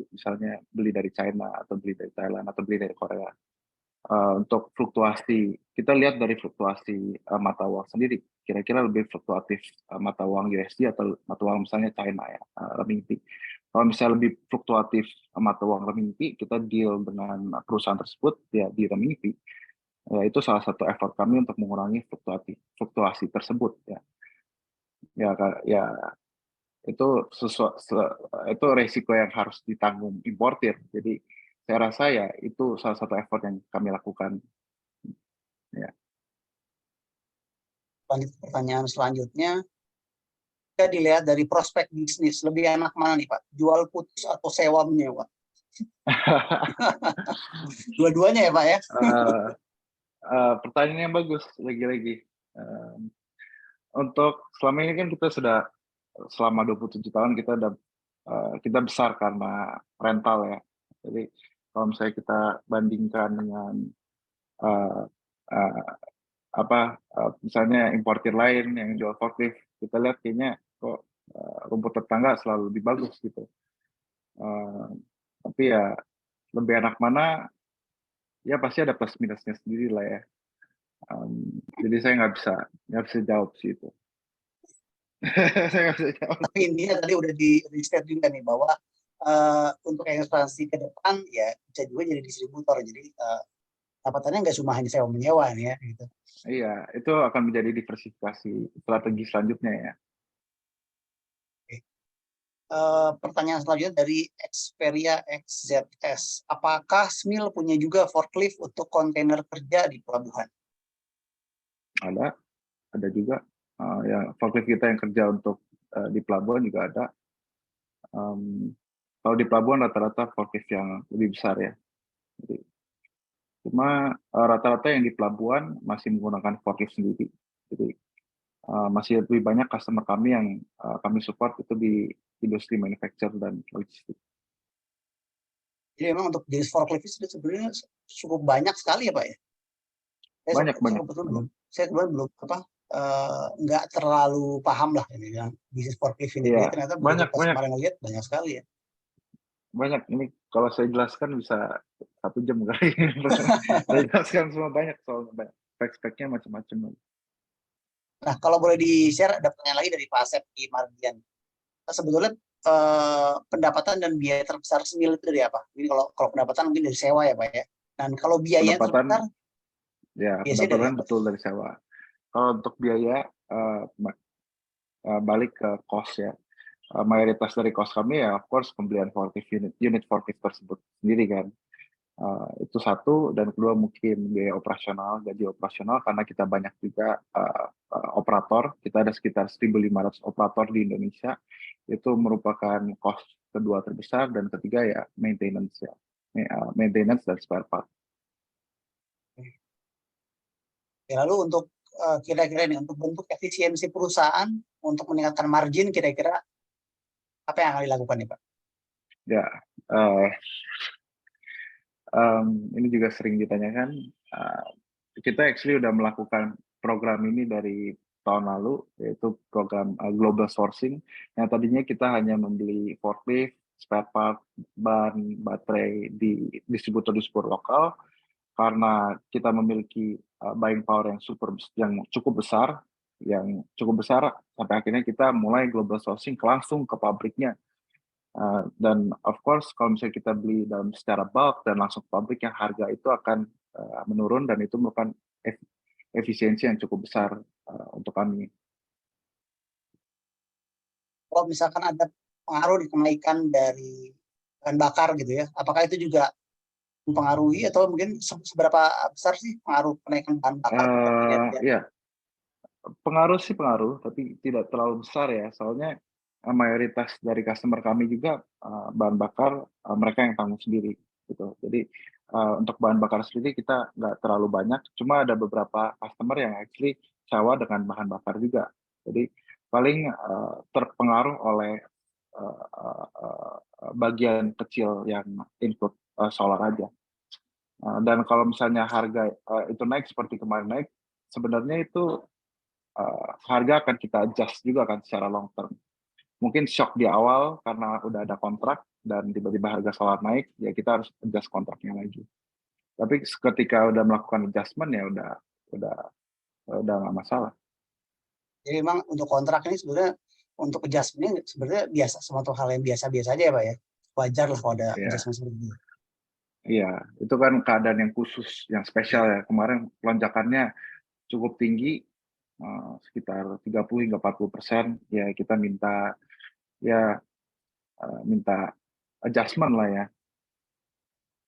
misalnya beli dari China atau beli dari Thailand atau beli dari Korea. Untuk fluktuasi, kita lihat dari fluktuasi mata uang sendiri. Kira-kira lebih fluktuatif mata uang USD atau mata uang misalnya China ya, renminbi. Kalau misalnya lebih fluktuatif mata uang renminbi, kita deal dengan perusahaan tersebut ya di renminbi. Ya, itu salah satu effort kami untuk mengurangi fluktuasi tersebut ya. Ya itu itu resiko yang harus ditanggung importir. Jadi saya rasa ya itu salah satu effort yang kami lakukan. Ya. Lanjut pertanyaan selanjutnya, jika dilihat dari prospek bisnis, lebih enak mana nih Pak? Jual putus atau sewa menyewa? Dua-duanya ya Pak ya? Pertanyaan yang bagus lagi-lagi. Untuk selama ini kan kita sudah selama 27 tahun kita besar karena rental ya. Jadi kalau misalnya kita bandingkan dengan misalnya importir lain yang jual forklift, kita lihat kayaknya kok rumput tetangga selalu lebih bagus gitu. Tapi ya lebih enak mana, ya pasti ada plus minusnya sendiri lah ya. Jadi saya nggak bisa jawab sih itu. Saya nggak bisa jawab. Tapi intinya tadi udah di state juga nih bahwa untuk ekspansi ke depan ya bisa juga jadi distributor. Jadi dapatannya nggak cuma hanya sewa menyewa nih ya gitu. Iya, itu akan menjadi diversifikasi strategi selanjutnya ya. Pertanyaan selanjutnya dari Xperia XZS. Apakah Smil punya juga forklift untuk kontainer kerja di pelabuhan? Ada juga ya forklift kita yang kerja untuk di pelabuhan juga ada. Kalau di pelabuhan rata-rata forklift yang lebih besar ya. Jadi, cuma rata-rata yang di pelabuhan masih menggunakan forklift sendiri. Jadi masih lebih banyak customer kami yang kami support itu di industri manufacture dan logistik. Jadi memang untuk jenis forklift itu sebenarnya cukup banyak sekali ya Pak ya? Banyak. Saya belum nggak terlalu paham lah ini yang bisnis forklift ini. Iya, Jadi ternyata banyak. kemarin ngeliat banyak sekali ya. Banyak, ini kalau saya jelaskan bisa 1 jam kali. Saya jelaskan semua banyak soalnya, spek-speknya macam-macam. Nah kalau boleh di-share, ada pertanyaan lagi dari Pak Asep di Mardian. Sebetulnya pendapatan dan biaya terbesar Smil itu dari apa? Jadi kalau pendapatan mungkin dari sewa ya Pak ya. Dan kalau biaya terbesar, ya biasanya pendapatan dari betul dari sewa. Kalau untuk biaya balik ke cost ya. Mayoritas dari cost kami ya of course pembelian unit forklift tersebut sendiri kan. Itu satu, dan kedua mungkin biaya operasional, gaji operasional karena kita banyak juga operator. Kita ada sekitar 1.500 operator di Indonesia. Itu merupakan cost kedua terbesar, dan ketiga ya maintenance ya. Maintenance dan spare part. Ya, lalu untuk kira-kira ini untuk bentuk efisiensi perusahaan untuk meningkatkan margin, kira-kira apa yang akan dilakukan nih Pak? Ya, ini juga sering ditanyakan. Kita actually udah melakukan program ini dari tahun lalu, yaitu program global sourcing. Yang tadinya kita hanya membeli forklift, spare part, ban, baterai di distributor-distributor lokal. Karena kita memiliki buying power yang cukup besar, sampai akhirnya kita mulai global sourcing langsung ke pabriknya. Dan of course kalau misalnya kita beli dalam secara bulk dan langsung ke pabrik, yang harga itu akan menurun, dan itu merupakan efisiensi yang cukup besar untuk kami. Kalau misalkan ada pengaruh di kenaikan dari bahan bakar gitu ya, apakah itu juga mempengaruhi atau mungkin seberapa besar sih pengaruh kenaikan bahan bakar? Ya, pengaruh, tapi tidak terlalu besar ya. Soalnya mayoritas dari customer kami juga bahan bakar mereka yang tanggung sendiri gitu. Jadi untuk bahan bakar sendiri kita nggak terlalu banyak. Cuma ada beberapa customer yang actually sewa dengan bahan bakar juga. Jadi paling terpengaruh oleh bagian kecil yang input solar aja. Dan kalau misalnya harga itu naik seperti kemarin naik, sebenarnya itu harga akan kita adjust juga kan secara long term. Mungkin shock di awal karena udah ada kontrak dan tiba-tiba harga solar naik, ya kita harus adjust kontraknya lagi. Tapi ketika udah melakukan adjustment ya udah nggak masalah. Jadi memang untuk kontrak ini sebenarnya untuk adjustment-nya sebenarnya biasa, suatu hal yang biasa-biasa aja ya Pak ya. Wajar lah kalau ada adjustment seperti ini. Iya, itu kan keadaan yang khusus, yang spesial ya. Kemarin lonjakannya cukup tinggi, sekitar 30 hingga 40%. Ya kita minta adjustment lah ya.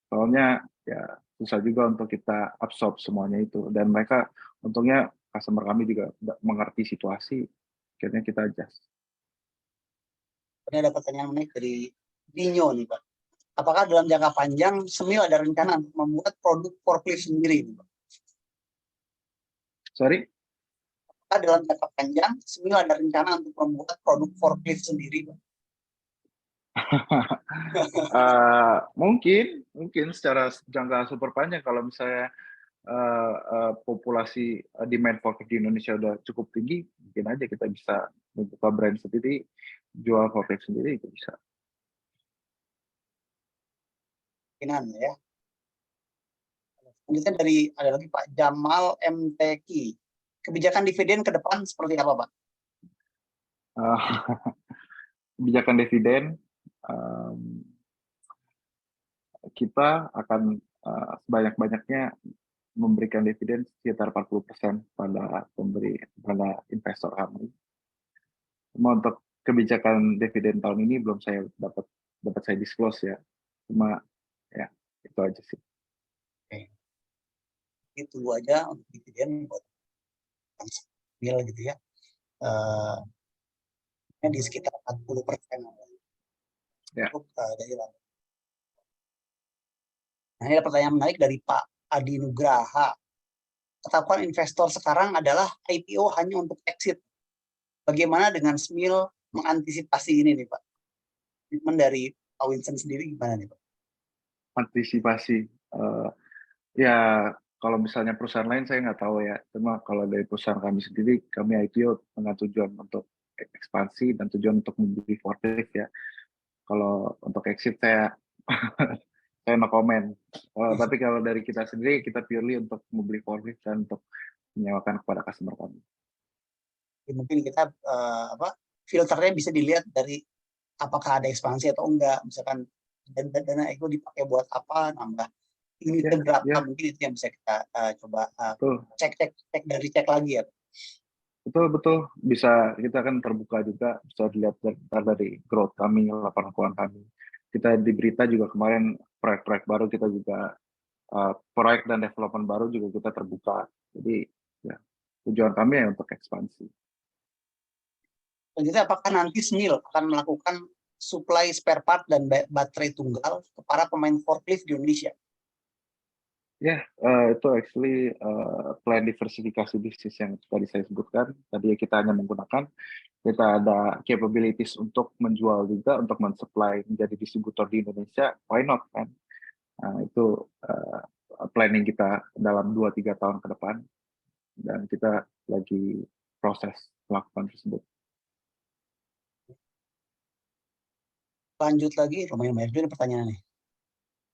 Soalnya ya susah juga untuk kita absorb semuanya itu. Dan mereka untungnya customer kami juga mengerti situasi, akhirnya kita adjust. Ini ada pertanyaan menarik dari Dino nih Pak. Apakah dalam jangka panjang Smil ada rencana untuk membuat produk forklift sendiri nih Pak? Sorry? Apakah dalam jangka panjang Smil ada rencana untuk membuat produk forklift sendiri Pak? Mungkin secara jangka super panjang, kalau misalnya populasi demand forklift di Indonesia udah cukup tinggi, mungkin aja kita bisa membuka brand sendiri, jual forklift sendiri, itu bisa. Mungkinan ya. Selanjutnya ada lagi Pak Jamal MTQ. Kebijakan dividen ke depan seperti apa Pak? Kebijakan dividen, kita akan sebanyak-banyaknya memberikan dividen sekitar 40% pada investor kami. Cuma untuk kebijakan dividen tahun ini belum saya dapat saya disclose ya. Cuma ya itu aja sih. Itu aja untuk dividen buat Smil gitu ya. Di sekitar 40%. Ya. Nah, ini ada pertanyaan menarik dari Pak Adi Nugraha. Ketakutan investor sekarang adalah IPO hanya untuk exit. Bagaimana dengan Smil mengantisipasi ini nih Pak? Treatment dari Pak Winston sendiri gimana nih Pak? Antisipasi, ya kalau misalnya perusahaan lain saya nggak tahu ya. Cuma kalau dari perusahaan kami sendiri, kami IPO dengan tujuan untuk ekspansi dan tujuan untuk membeli forklift ya. Kalau untuk exit saya saya no comment. Tapi kalau dari kita sendiri, kita purely untuk membeli forklift dan untuk menyewakan kepada customer kami. Mungkin kita filternya bisa dilihat dari apakah ada ekspansi atau enggak. Misalkan dana itu dipakai buat apa, nambah unitnya berapa, mungkin itu yang bisa kita coba cek lagi ya. Betul, bisa, kita kan terbuka juga, bisa dilihat dari growth kami, laporan keuangan kami. Kita di berita juga kemarin proyek-proyek baru, kita juga proyek dan development baru juga kita terbuka. Jadi ya tujuan kami ya untuk ekspansi. Selanjutnya, apakah nanti Smil akan melakukan supply spare part dan baterai tunggal ke para pemain forklift di Indonesia? Ya, itu actually plan diversifikasi bisnis yang tadi saya sebutkan. Tadi kita hanya menggunakan, kita ada capabilities untuk menjual juga, untuk mensupply menjadi distributor di Indonesia, why not kan? Nah, itu planning kita dalam 2-3 tahun ke depan, dan kita lagi proses melakukan tersebut. Lanjut lagi, lumayan banyak juga pertanyaannya.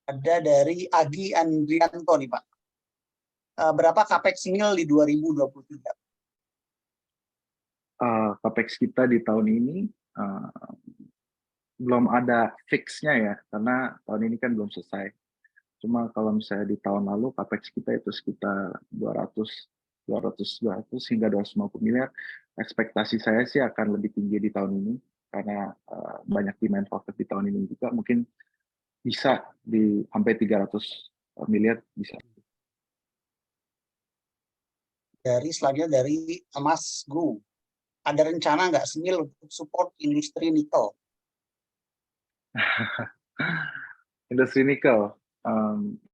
Ada dari Agi Andrianto nih Pak. Berapa capex nil di 2023? Capex kita di tahun ini belum ada fixnya ya, karena tahun ini kan belum selesai. Cuma kalau misalnya di tahun lalu capex kita itu sekitar 200 hingga 250 miliar. Ekspektasi saya sih akan lebih tinggi di tahun ini karena banyak demand faktor di tahun ini juga, mungkin bisa di sampai 300 miliar bisa. Selanjutnya dari Mas Gu. Ada rencana nggak SMIL untuk support industri nikel? Industri nikel,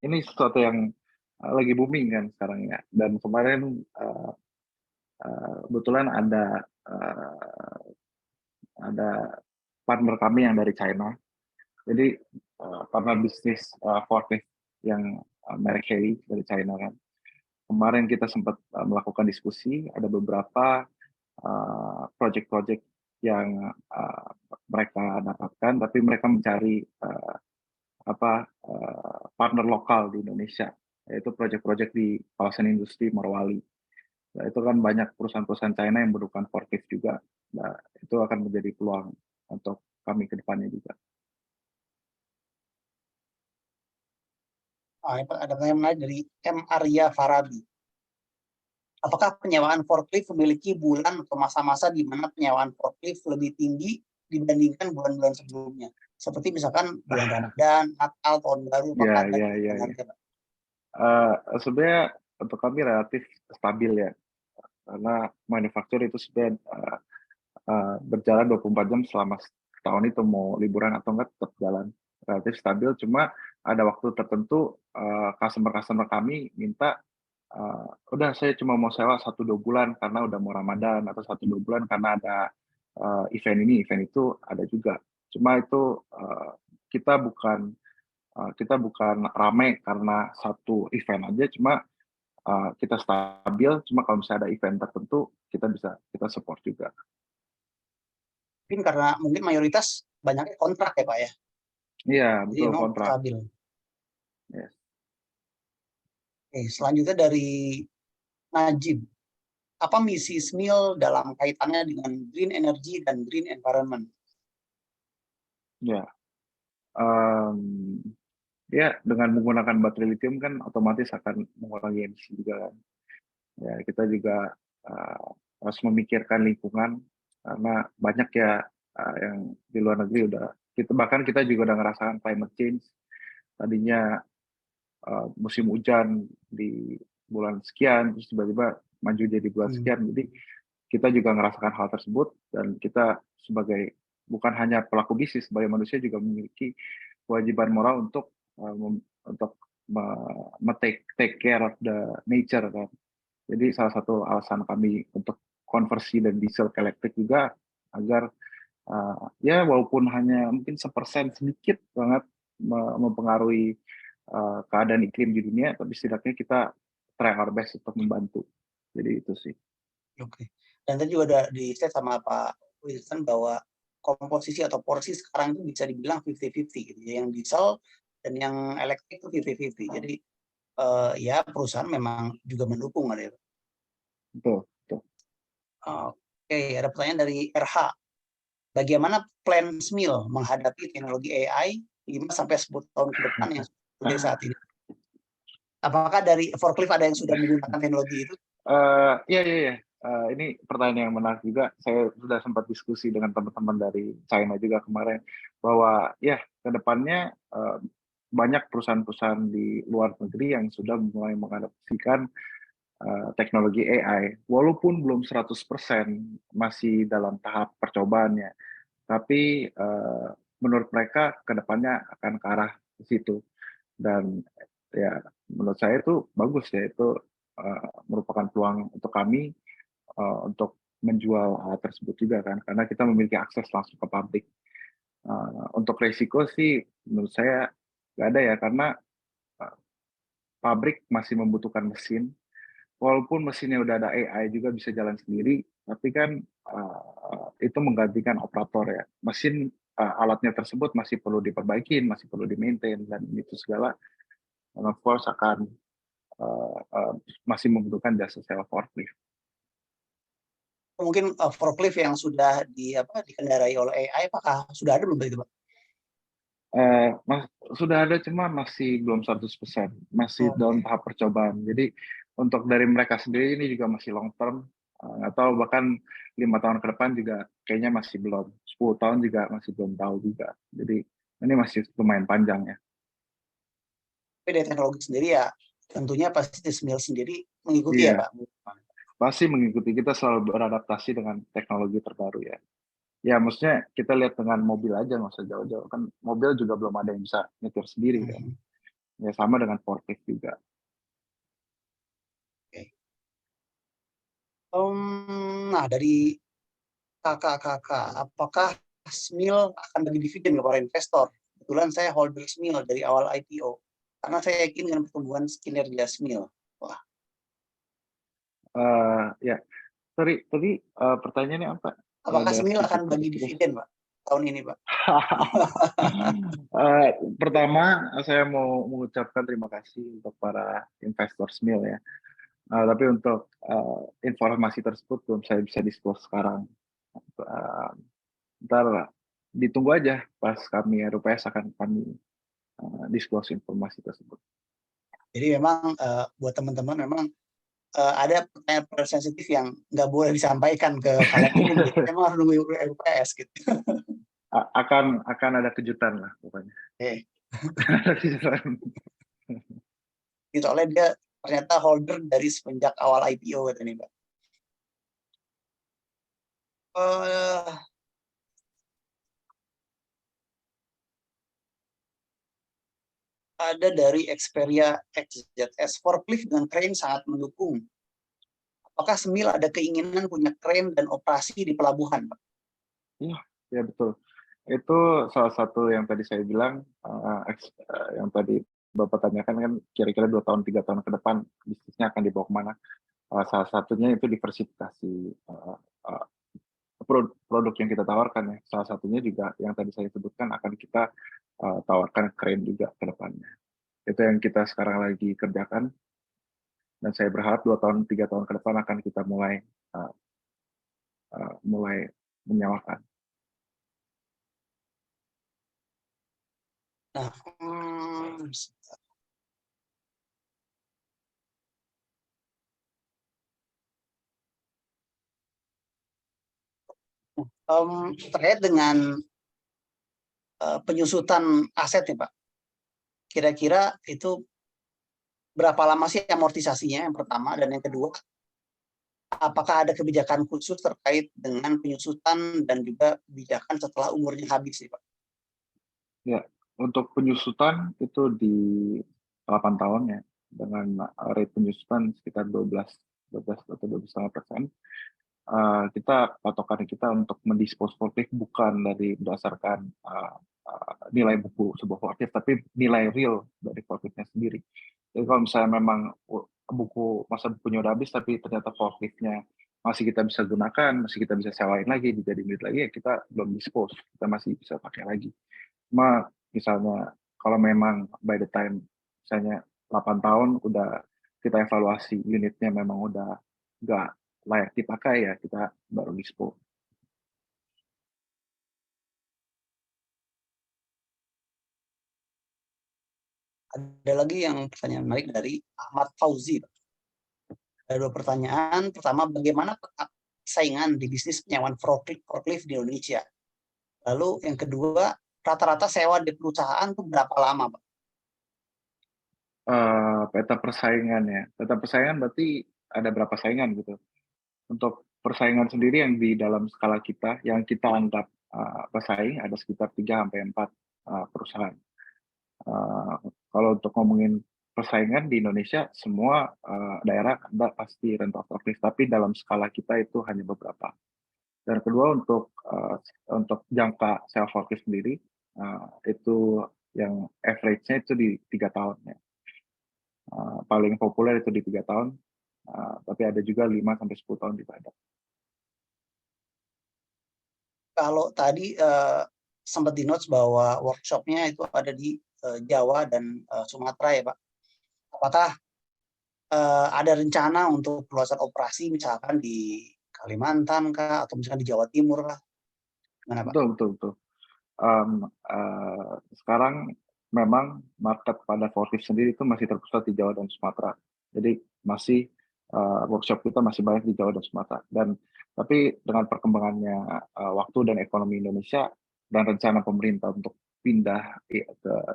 ini sesuatu yang lagi booming kan sekarang ya. Dan kemarin kebetulan ada partner kami yang dari China. Jadi partner bisnis forklift yang merek Heli dari China kan. Kemarin kita sempat melakukan diskusi, ada beberapa project-project yang mereka dapatkan, tapi mereka mencari partner lokal di Indonesia, yaitu project-project di kawasan industri Morowali. Nah, itu kan banyak perusahaan-perusahaan China yang membutuhkan forklift juga. Nah, itu akan menjadi peluang untuk kami ke depannya juga. Ada pertanyaan menarik dari M. Arya Farabi. Apakah penyewaan forklift memiliki bulan atau masa-masa di mana penyewaan forklift lebih tinggi dibandingkan bulan-bulan sebelumnya? Seperti misalkan bulan Ramadan, Natal, Tahun Baru, apakah ada harga? Sebenarnya untuk kami relatif stabil ya, karena manufaktur itu sudah berjalan 24 jam selama tahun itu, mau liburan atau enggak tetap jalan, relatif stabil. Cuma ada waktu tertentu customer kami minta udah saya cuma mau sewa 1-2 bulan karena udah mau Ramadan, atau 1-2 bulan karena ada event ini, event itu ada juga. Cuma itu kita bukan ramai karena satu event aja, cuma kita stabil. Cuma kalau misalnya ada event tertentu kita support juga. Mungkin karena mungkin mayoritas banyaknya kontrak ya Pak ya? Iya, jadi betul, kontrak. Stabil. Yes. Oke, selanjutnya dari Najib. Apa misi SMIL dalam kaitannya dengan green energy dan green environment? Ya, ya dengan menggunakan baterai lithium kan otomatis akan mengurangi emisi juga kan. Ya, kita juga harus memikirkan lingkungan karena banyak ya yang di luar negeri bahkan kita juga udah ngerasakan climate change. Tadinya musim hujan di bulan sekian, terus tiba-tiba maju jadi bulan sekian. Jadi kita juga merasakan hal tersebut, dan kita sebagai bukan hanya pelaku bisnis, sebagai manusia juga memiliki kewajiban moral untuk take care of the nature kan. Jadi salah satu alasan kami untuk konversi dan diesel ke elektrik juga agar ya walaupun hanya mungkin 1% sedikit banget mempengaruhi keadaan iklim di dunia, tapi setidaknya kita try our best untuk membantu. Jadi itu sih. Oke. Dan tadi juga ada di state sama Pak Wilson bahwa komposisi atau porsi sekarang itu bisa dibilang 50-50 gitu. Yang diesel dan yang elektrik itu 50-50. Jadi ya perusahaan memang juga mendukung ada ya. Betul. Oke, ada pertanyaan dari RH. Bagaimana plan SMIL menghadapi teknologi AI 5-10 tahun ke depan yang sudah saat ini? Apakah dari forklift ada yang sudah menggunakan teknologi itu? Iya. Ini pertanyaan yang menarik juga. Saya sudah sempat diskusi dengan teman-teman dari China juga kemarin, bahwa ya kedepannya banyak perusahaan-perusahaan di luar negeri yang sudah mulai mengadopsikan teknologi AI, walaupun belum 100%, masih dalam tahap percobaannya. Tapi menurut mereka ke depannya akan ke arah ke situ. Dan ya menurut saya itu bagus ya, itu merupakan peluang untuk kami untuk menjual alat tersebut juga kan, karena kita memiliki akses langsung ke pabrik. Untuk resiko sih menurut saya nggak ada ya, karena uh, pabrik masih membutuhkan mesin. Walaupun mesinnya udah ada AI juga bisa jalan sendiri, tapi kan itu menggantikan operator ya. Mesin alatnya tersebut masih perlu diperbaiki, masih perlu di-maintain, dan itu segala of course akan masih membutuhkan jasa sewa forklift. Mungkin forklift yang sudah dikendarai oleh AI, apakah sudah ada belum itu, Pak? Sudah ada, cuma masih belum 100%, masih dalam tahap percobaan. Jadi untuk dari mereka sendiri ini juga masih long term, atau bahkan 5 tahun ke depan juga kayaknya masih belum, 10 tahun juga masih belum tahu juga. Jadi ini masih lumayan panjang ya. Tapi dari teknologi sendiri ya tentunya pasti Smil sendiri mengikuti ya, Iya, Pak? pasti mengikuti, kita selalu beradaptasi dengan teknologi terbaru ya. Ya maksudnya kita lihat dengan mobil aja, nggak usah jauh-jauh, kan mobil juga belum ada yang bisa nyetir sendiri kan. Ya sama dengan forklift juga. Nah, dari kakak-kakak, apakah Smil akan bagi dividen ke para investor? Kebetulan saya holder Smil dari awal IPO, karena saya yakin dengan pertumbuhan kinerja Smil. Wah, Ya, tadi pertanyaannya apa? apakah Ada Smil sedikit akan bagi putus-putus. dividen, Pak, tahun ini, Pak? Pertama, saya mau mengucapkan terima kasih untuk para investor Smil ya. Tapi untuk informasi tersebut belum saya bisa disclose sekarang. Ntar ditunggu aja pas kami RUPS akan kami disclose informasi tersebut. Jadi memang buat teman-teman memang ada pertanyaan sensitif yang nggak boleh disampaikan ke kalian umum. Gitu. Memang harus nunggu RUPS gitu. Akan ada kejutan lah pokoknya. Soalnya dia ternyata holder dari semenjak awal IPO katanya, Pak. Ada dari Xperia XZS, forklift dengan crane sangat mendukung. Apakah Smil ada keinginan punya crane dan operasi di pelabuhan, Pak? Iya, ya betul. Itu salah satu yang tadi saya bilang, yang tadi Bapak tanyakan kan kira-kira 2 tahun, 3 tahun ke depan bisnisnya akan dibawa kemana. Salah satunya itu diversifikasi produk yang kita tawarkan ya. Salah satunya juga yang tadi saya sebutkan akan kita tawarkan crane juga ke depannya. Itu yang kita sekarang lagi kerjakan, dan saya berharap 2 tahun, 3 tahun ke depan akan kita mulai menyewakan. Nah, terkait dengan penyusutan aset nih, Pak. Kira-kira itu berapa lama sih amortisasinya yang pertama, dan yang kedua, apakah ada kebijakan khusus terkait dengan penyusutan dan juga kebijakan setelah umurnya habis sih, Pak? Ya, untuk penyusutan itu di 8 tahun ya, dengan rate penyusutan sekitar 12 atau 12,5%. Kita patokan kita untuk mendispose forklift bukan dari berdasarkan nilai buku sebuah forklift, tapi nilai real dari forkliftnya sendiri. Jadi kalau misalnya memang masa bukunya udah habis, tapi ternyata forkliftnya masih kita bisa gunakan, masih kita bisa sewain lagi, dijadiin duit lagi, ya kita belum dispose, kita masih bisa pakai lagi. Cuma misalnya kalau memang by the time misalnya 8 tahun udah kita evaluasi unitnya memang udah nggak layak dipakai, ya kita baru dispose. Ada lagi yang pertanyaan menarik dari Ahmad Fauzi. Ada 2 pertanyaan. Pertama, bagaimana saingan di bisnis penyewaan forklift di Indonesia? Lalu yang kedua, rata-rata sewa di perusahaan itu berapa lama, Pak? Peta persaingan ya. Peta persaingan berarti ada berapa saingan gitu. Untuk persaingan sendiri yang di dalam skala kita, yang kita anggap pesaing, ada sekitar 3-4 perusahaan. Kalau untuk ngomongin persaingan di Indonesia, semua daerah ada pasti rental forklift, tapi dalam skala kita itu hanya beberapa. Dan kedua untuk jangka sewa forklift sendiri, itu yang average-nya itu di 3 tahun ya. Paling populer itu di 3 tahun, tapi ada juga 5-10 tahun juga ada. Kalau tadi sempat di notes bahwa workshop-nya itu ada di Jawa dan Sumatera ya Pak. Apakah ada rencana untuk perluasan operasi misalkan di Kalimantan kah atau misalkan di Jawa Timur kah? Gimana Pak? Betul. Sekarang memang market pada forklift sendiri itu masih terpusat di Jawa dan Sumatera. Jadi masih workshop kita masih banyak di Jawa dan Sumatera. Tapi dengan perkembangannya waktu dan ekonomi Indonesia dan rencana pemerintah untuk pindah ke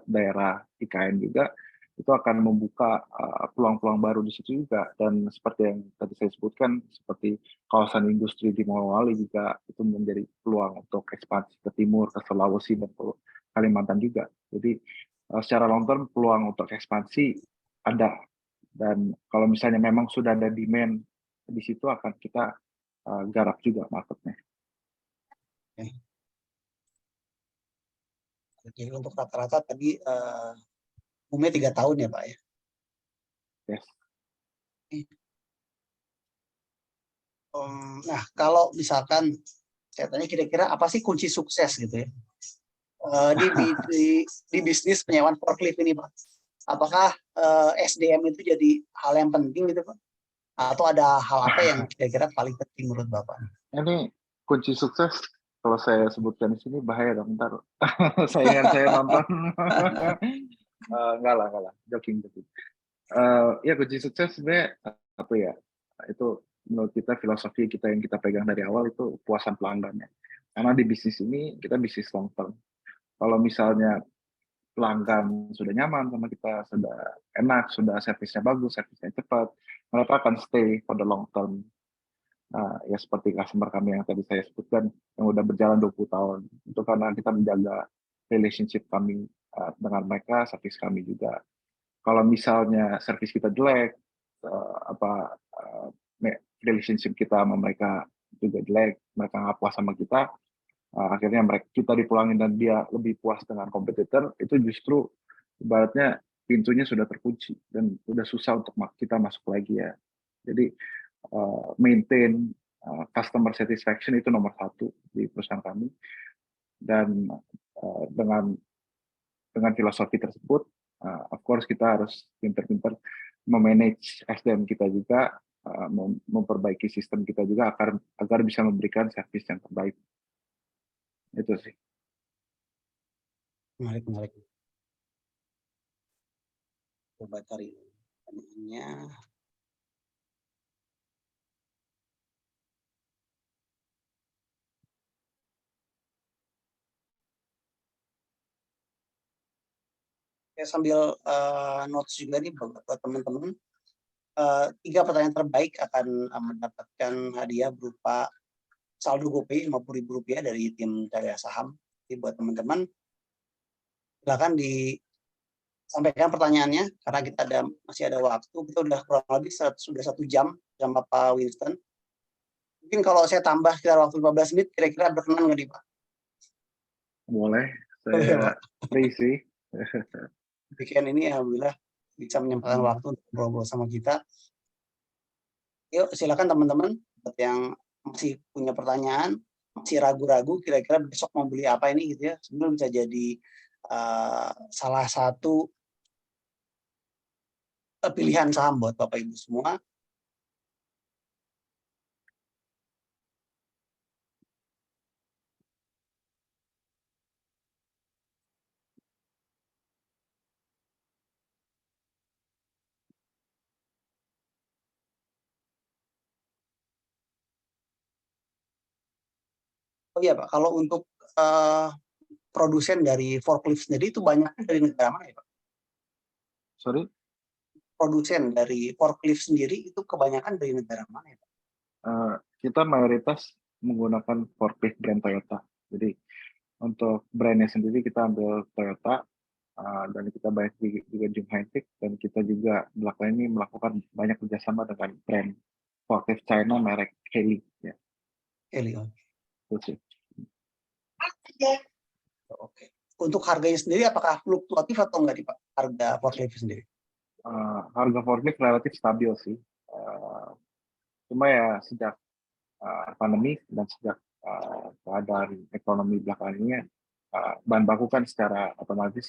daerah IKN juga, itu akan membuka peluang-peluang baru di situ juga. Dan seperti yang tadi saya sebutkan, seperti kawasan industri di Morowali juga itu menjadi peluang untuk ekspansi ke timur, ke Sulawesi dan Kalimantan juga. Jadi secara long term peluang untuk ekspansi ada. Dan kalau misalnya memang sudah ada demand di situ akan kita garap juga marketnya. Jadi untuk rata-rata tadi umumnya 3 tahun ya Pak ya? Yes. Nah kalau misalkan saya tanya kira-kira apa sih kunci sukses gitu ya di bisnis penyewaan forklift ini Pak? Apakah SDM itu jadi hal yang penting gitu Pak? Atau ada hal apa yang kira-kira paling penting menurut Bapak? Ini kunci sukses kalau saya sebutkan di sini bahaya dong, ntar saingan saya nonton. Enggak lah, joking. Ya kunci sukses sebenarnya apa ya? Itu menurut kita filosofi kita yang kita pegang dari awal itu puasan pelanggannya. Karena di bisnis ini kita bisnis long term. Kalau misalnya pelanggan sudah nyaman sama kita, sudah enak, sudah servisnya bagus, servisnya cepat, mereka akan stay for the long term. Ya seperti customer kami yang tadi saya sebutkan, yang udah berjalan 20 tahun. Itu karena kita menjaga relationship kami dengan mereka, servis kami juga. Kalau misalnya servis kita jelek, relationship kita sama mereka juga jelek, mereka nggak puas sama kita, akhirnya kita dipulangin dan dia lebih puas dengan kompetitor, itu justru ibaratnya pintunya sudah terkunci dan sudah susah untuk kita masuk lagi ya. Jadi maintain customer satisfaction itu nomor 1 di perusahaan kami. Dan dengan filosofi tersebut, of course kita harus pintar-pintar memanage SDM kita juga, memperbaiki sistem kita juga agar bisa memberikan servis yang terbaik. Itu sih. Menarik. Coba cari pertanyaannya. Saya sambil notes juga nih buat teman-teman. 3 pertanyaan terbaik akan mendapatkan hadiah berupa saldo GoPay Rp50.000 dari tim Cahaya Saham. Jadi buat teman-teman silakan disampaikan pertanyaannya karena kita masih ada waktu. Kita udah kurang lebih sudah 1 jam Bapak Winston. Mungkin kalau saya tambah sekitar waktu 15 menit, kira-kira berkenan nggak nih Pak? Boleh, saya free sih. Weekend ini alhamdulillah bisa menyempatkan waktu untuk ngobrol sama kita. Yuk silakan teman-teman buat yang masih punya pertanyaan, masih ragu-ragu kira-kira besok mau beli apa ini gitu ya. Sebenarnya bisa jadi salah satu pilihan saham buat Bapak Ibu semua. Oh iya Pak, kalau untuk produsen dari forklift sendiri itu banyak dari negara mana ya Pak? Sorry? Produsen dari forklift sendiri itu kebanyakan dari negara mana ya Pak? Kita mayoritas menggunakan forklift brand Toyota. Jadi Untuk brandnya sendiri kita ambil Toyota, dan kita banyak juga Jung High-Tech, dan kita juga belakangan ini melakukan banyak kerjasama dengan brand forklift China merek Geely ya. Eli, Itu sih. oke. Untuk harganya sendiri apakah fluktuatif atau enggak nih Pak, harga forklift sendiri? Harga forklift relatif stabil sih. Cuma ya sejak pandemi dan sejak keadaan ekonomi belakangan ini, bahan baku kan secara otomatis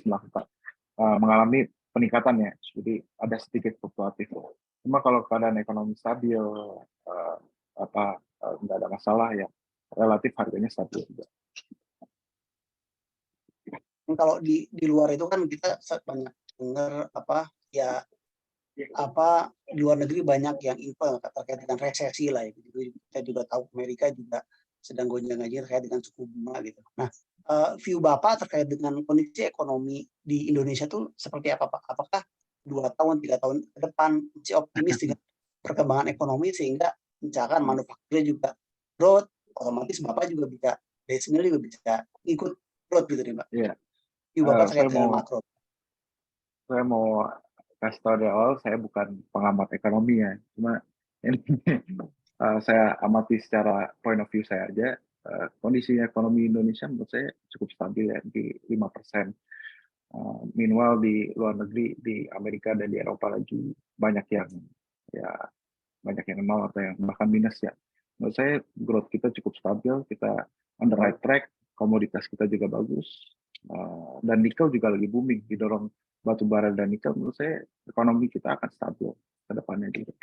mengalami peningkatannya, jadi ada sedikit fluktuatif. Cuma kalau keadaan ekonomi stabil, nggak ada masalah ya, relatif harganya stabil juga. Kalau di luar itu kan kita banyak dengar ya di luar negeri banyak yang info terkait dengan resesi lah ya. Kita juga tahu Amerika juga sedang gonjang-ganjing terkait dengan suku bunga gitu. Nah, view Bapak terkait dengan kondisi ekonomi di Indonesia tuh seperti apa Pak? Apakah 2 tahun, 3 tahun ke depan masih optimis dengan perkembangan ekonomi sehingga misalkan manufakturnya juga growth, otomatis Bapak juga bisa dari sendiri juga bisa ikut growth gitu nih Pak. Iya, View Bapak saya terkait dengan mau makro. kasih tahu dari awal, saya bukan pengamat ekonomi ya, cuma ini saya amati secara point of view saya aja. Kondisi ekonomi Indonesia menurut saya cukup stabil ya, di 5%. Meanwhile di luar negeri, di Amerika dan di Eropa lagi banyak yang nol atau yang bahkan minus ya. Menurut saya growth kita cukup stabil, kita on the right track, komoditas kita juga bagus, dan nikel juga lagi booming, didorong batu bara dan nikel. Menurut saya ekonomi kita akan stabil ke depannya juga.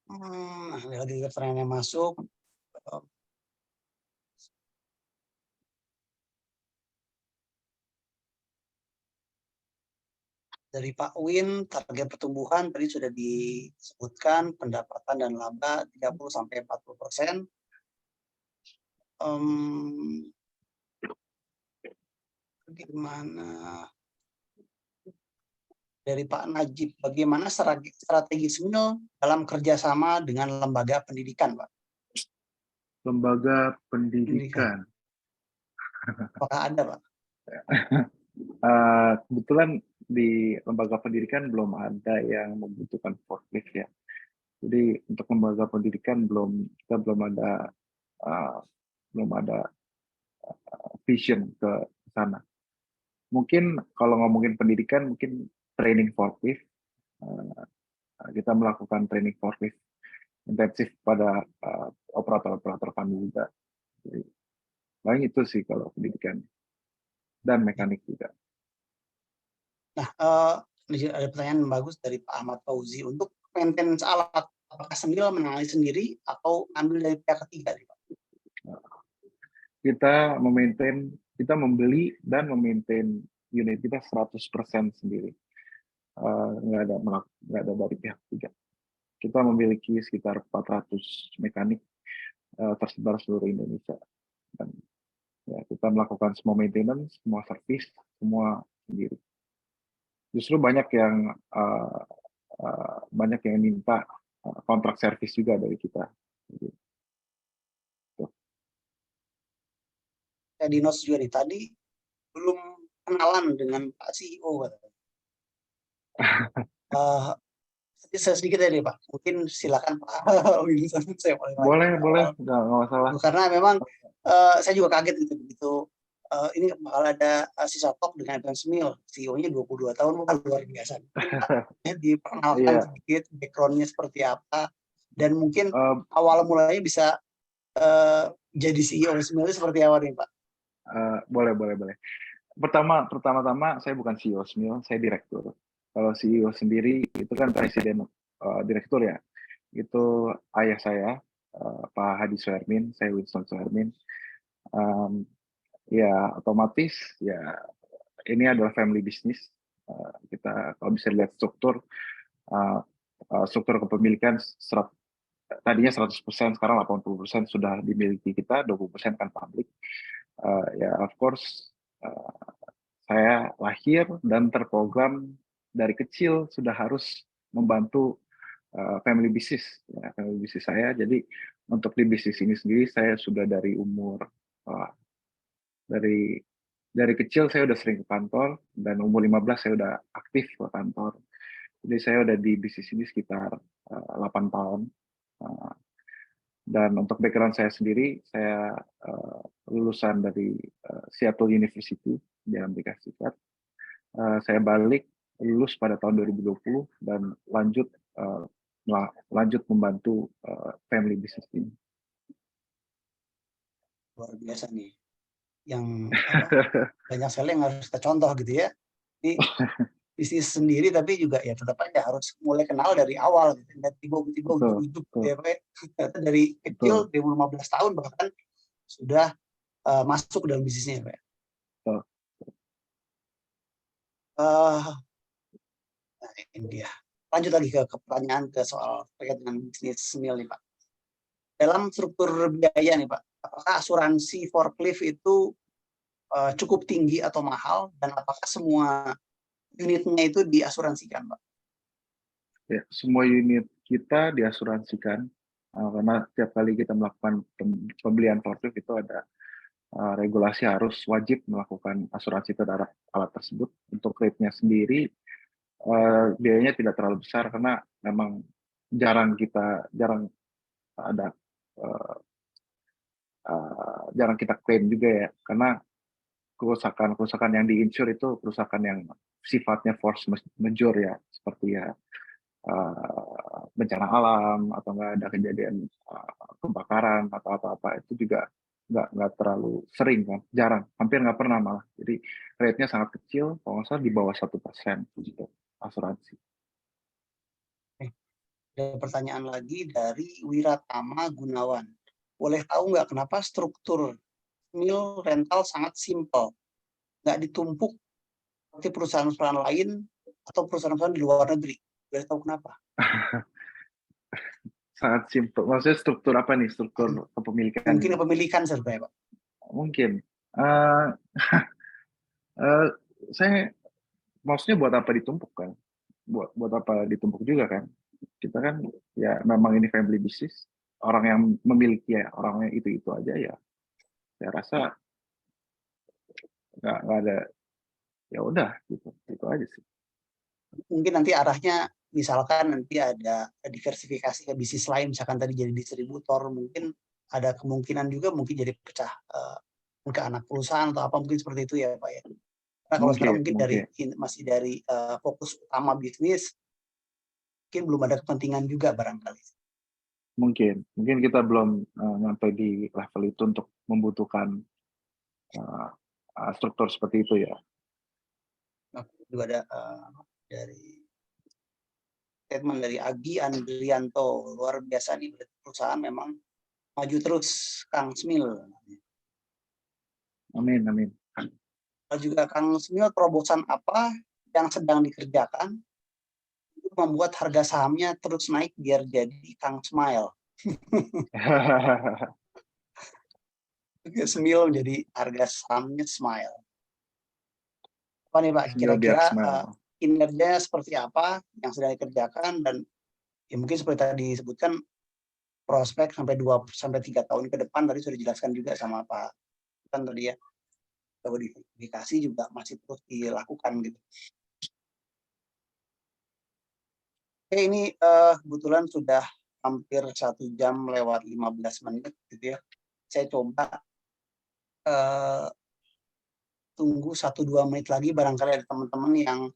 Ada lagi pertanyaan yang masuk. Dari Pak Win, target pertumbuhan tadi sudah disebutkan, pendapatan dan laba 30-40%. Bagaimana dari Pak Najib, bagaimana strategi Smil dalam kerjasama dengan lembaga pendidikan, Pak? Lembaga pendidikan. Apakah ada, Pak? Kebetulan di lembaga pendidikan belum ada yang membutuhkan forklift ya. Jadi untuk lembaga pendidikan kita belum ada vision ke sana. Mungkin kalau ngomongin pendidikan, mungkin training forklift. Kita melakukan training forklift intensif pada operator-operator kami juga. Jadi, paling itu sih kalau pendidikan dan mekanik juga. Nah, ada pertanyaan yang bagus dari Pak Ahmad Fauzi. Untuk maintenance alat, apakah Smil menangani sendiri atau ambil dari pihak ketiga, Pak? Kita membeli dan memaintain unit kita 100% sendiri. Nggak ada dari pihak ketiga. Kita memiliki sekitar 400 mekanik tersebar seluruh Indonesia. Dan ya, kita melakukan semua maintenance, semua service, semua sendiri. Justru banyak yang minta kontrak service juga dari kita. Dinos juga nih, tadi belum kenalan dengan Pak CEO. Sedikit aja Pak, mungkin silakan Pak Wilson. Boleh, nggak masalah. Karena memang saya juga kaget gitu begitu. Ini bakal ada sisa talk dengan Ivan Smil, CEO-nya 22 tahun, luar biasa. Diperkenalkan sedikit background-nya seperti apa, dan mungkin awal mulanya bisa jadi CEO Smil seperti apa nih Pak? Boleh. Pertama-tama saya bukan CEO Smil, saya direktur. Kalau CEO sendiri itu kan presiden direktur ya. Itu ayah saya, Pak Hadi Suhermin, saya Winston Suhermin. Ya otomatis ya ini adalah family business. Kita kalau bisa lihat struktur kepemilikan tadinya 100%, sekarang 80% sudah dimiliki kita, 20% kan publik. Ya of course saya lahir dan terprogram dari kecil sudah harus membantu family business, ya, family business saya. Jadi untuk di bisnis ini sendiri saya sudah dari umur dari kecil saya udah sering ke kantor, dan umur 15 saya udah aktif ke kantor. Jadi saya udah di bisnis ini sekitar 8 tahun. Dan untuk background saya sendiri, saya lulusan dari Seattle University di Amerika Serikat. Saya balik lulus pada tahun 2020 dan lanjut membantu family business ini. Luar biasa nih. Yang banyak sekali yang harus kita contoh gitu ya. Ini bisnis sendiri tapi juga ya tetap aja harus mulai kenal dari awal gitu. Dan tiba-tiba hidup ya Pak. Ternyata dari kecil 15 tahun bahkan sudah masuk ke dalam bisnisnya Pak. Nah, ini dia. Lanjut lagi ke pertanyaan ke soal terkait dengan bisnis Smil nih Pak. Dalam struktur biaya nih Pak, apakah asuransi forklift itu cukup tinggi atau mahal, dan apakah semua unitnya itu diasuransikan Pak? Ya, semua unit kita diasuransikan karena setiap kali kita melakukan pembelian forklift itu ada regulasi harus wajib melakukan asuransi terhadap alat tersebut. Untuk rate-nya sendiri biayanya tidak terlalu besar karena memang jarang ada jarang kita klaim juga ya, karena kerusakan yang di-insure itu kerusakan yang sifatnya force majeure ya, seperti ya bencana alam atau nggak ada kejadian kebakaran atau apa-apa, itu juga nggak terlalu sering kan, jarang, hampir nggak pernah malah. Jadi rate-nya sangat kecil, kalau nggak salah di bawah 1% gitu asuransi. Ada pertanyaan lagi dari Wiratama Gunawan. Boleh tahu nggak kenapa struktur Smil rental sangat simpel, nggak ditumpuk seperti perusahaan-perusahaan lain atau perusahaan-perusahaan di luar negeri? Boleh tahu kenapa? Sangat simpel. Maksudnya struktur apa nih? Struktur kepemilikan? Mungkin kepemilikan sebenarnya Pak. Mungkin. Saya maksudnya buat apa ditumpuk kan? Buat apa ditumpuk juga kan? Kita kan ya memang ini family business. Orang yang memiliki ya orangnya itu aja ya. Saya rasa nggak ada, ya udah gitu aja sih. Mungkin nanti arahnya misalkan nanti ada diversifikasi ke bisnis lain, misalkan tadi jadi distributor, mungkin ada kemungkinan juga mungkin jadi pecah ke anak perusahaan atau apa, mungkin seperti itu ya Pak ya. Karena kalau sekarang mungkin masih dari fokus utama bisnis, mungkin belum ada kepentingan juga barangkali. Mungkin kita belum sampai di level itu untuk membutuhkan struktur seperti itu ya. Juga ada dari statement dari Agi Andrianto, luar biasa nih perusahaan memang maju terus Kang Smil. Amin. Juga Kang Smil, terobosan apa yang sedang dikerjakan untuk membuat harga sahamnya terus naik biar jadi Kang Smile? Smil jadi harga sahamnya Smile. Apa nih Pak, kira-kira kinerjanya seperti apa yang sedang dikerjakan, dan ya mungkin seperti tadi disebutkan prospek sampai 2-3 tahun ke depan tadi sudah dijelaskan juga sama Pak kan tadi ya. Verifikasi juga masih terus dilakukan gitu. Oke, ini kebetulan sudah hampir 1 jam lewat 15 menit gitu ya. Saya coba tunggu 1-2 menit lagi, barangkali ada teman-teman yang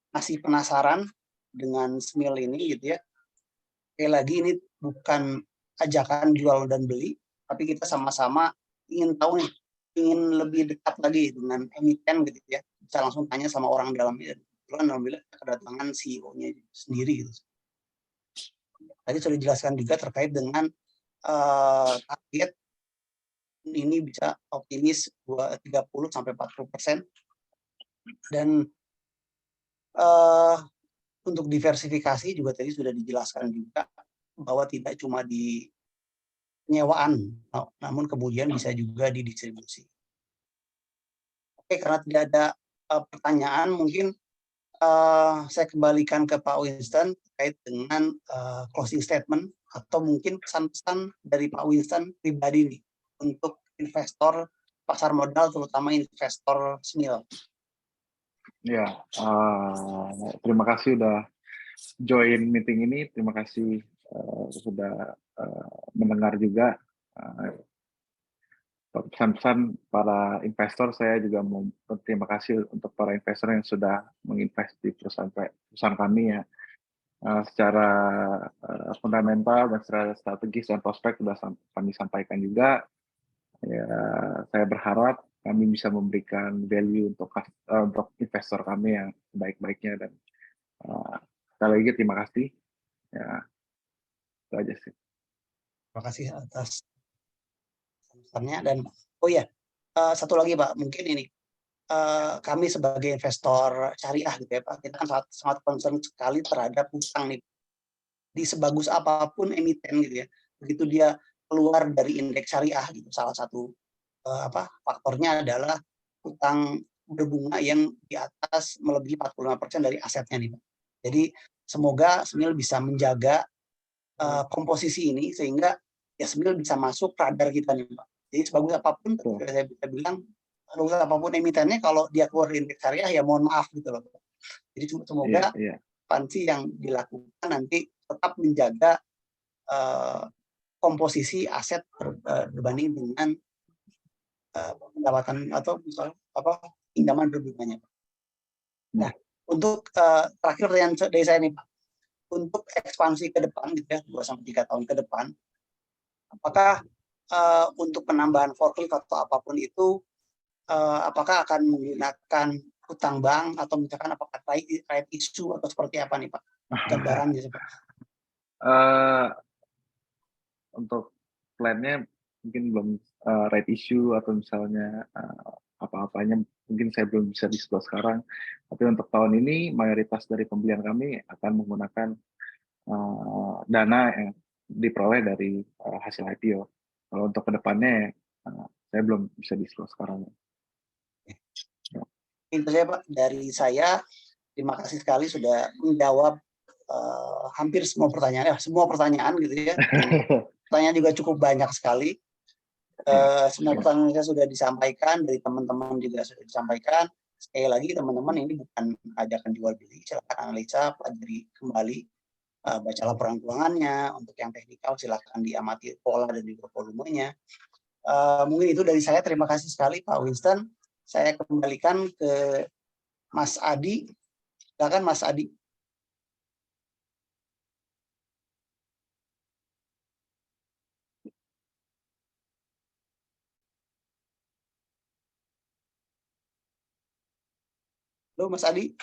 masih penasaran dengan Smil ini gitu ya. Sekali lagi ini bukan ajakan jual dan beli, tapi kita sama-sama ingin tahu nih, ingin lebih dekat lagi dengan emiten gitu ya. Bisa langsung tanya sama orang dalamnya. Kebetulan alhamdulillah kedatangan CEO-nya sendiri gitu. Tadi sudah dijelaskan juga terkait dengan target ini bisa optimis 30-40%, dan untuk diversifikasi juga tadi sudah dijelaskan juga bahwa tidak cuma di penyewaan, namun kemudian bisa juga di distribusi. Oke, karena tidak ada pertanyaan, mungkin saya kembalikan ke Pak Winston terkait dengan closing statement atau mungkin pesan-pesan dari Pak Winston pribadi nih untuk investor pasar modal, terutama investor SMIL. Ya, terima kasih udah join meeting ini. Terima kasih sudah mendengar juga pesan-pesan para investor. Saya juga mau berterima kasih untuk para investor yang sudah menginvest di perusahaan kami ya. Secara fundamental dan secara strategis dan prospek sudah kami sampaikan juga. Ya, saya berharap kami bisa memberikan value untuk investor kami yang sebaik-baiknya, dan sekali lagi terima kasih. Ya, itu aja sih. Terima kasih atas pesannya. Dan oh ya, satu lagi Pak, mungkin ini kami sebagai investor syariah gitu ya Pak, kita kan sangat concern sekali terhadap hutang nih. Di sebagus apapun emiten gitu ya, begitu dia keluar dari indeks syariah gitu, salah satu faktornya adalah hutang berbunga yang di atas melebihi 45% dari asetnya nih Pak. Jadi semoga SMIL bisa menjaga komposisi ini sehingga ya SMIL bisa masuk radar kita nih Pak. Jadi sebagus apapun, saya bisa bilang sebagus apapun emitennya, kalau dia keluar dari indeks syariah ya mohon maaf gitu loh Pak. Jadi semoga ekspansi yang dilakukan nanti tetap menjaga komposisi aset berbanding dengan pendapatan atau misalnya pinjaman berbunganya. Nah, untuk terakhir pertanyaan dari saya nih Pak, untuk ekspansi ke depan gitu ya, 2-3 tahun ke depan, apakah untuk penambahan forklift atau apapun itu, apakah akan menggunakan hutang bank atau misalkan apakah right issue atau seperti apa nih Pak? Gambarannya Pak. Untuk plannya mungkin belum right issue atau misalnya apa-apanya mungkin saya belum bisa disclose sekarang. Tapi untuk tahun ini mayoritas dari pembelian kami akan menggunakan dana yang diperoleh dari hasil IPO. Kalau untuk kedepannya saya belum bisa disclose sekarang. Itu saja Pak dari saya. Terima kasih sekali sudah menjawab hampir semua pertanyaan gitu ya. Pertanyaan juga cukup banyak sekali. Semua pertanyaan saya sudah disampaikan, dari teman-teman juga sudah disampaikan. Sekali lagi teman-teman, ini bukan ajakan jual beli, silakan analisa, pelajari kembali, baca laporan keuangannya. Untuk yang teknikal silakan diamati pola dan juga volumenya. Mungkin itu dari saya. Terima kasih sekali Pak Winston. Saya kembalikan ke Mas Adi. Silakan Mas Adi. Halo Mas Adi.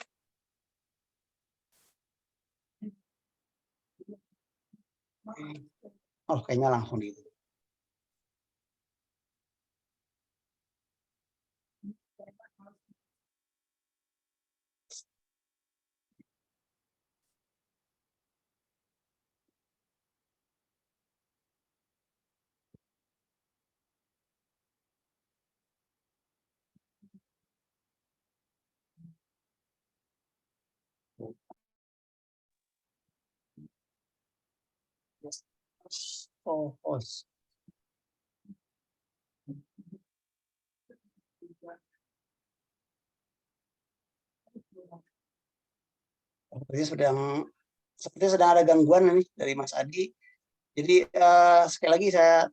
Oh, kayaknya langsung gitu. Oh, host. Sepertinya sedang ada gangguan nih dari Mas Adi. Jadi sekali lagi saya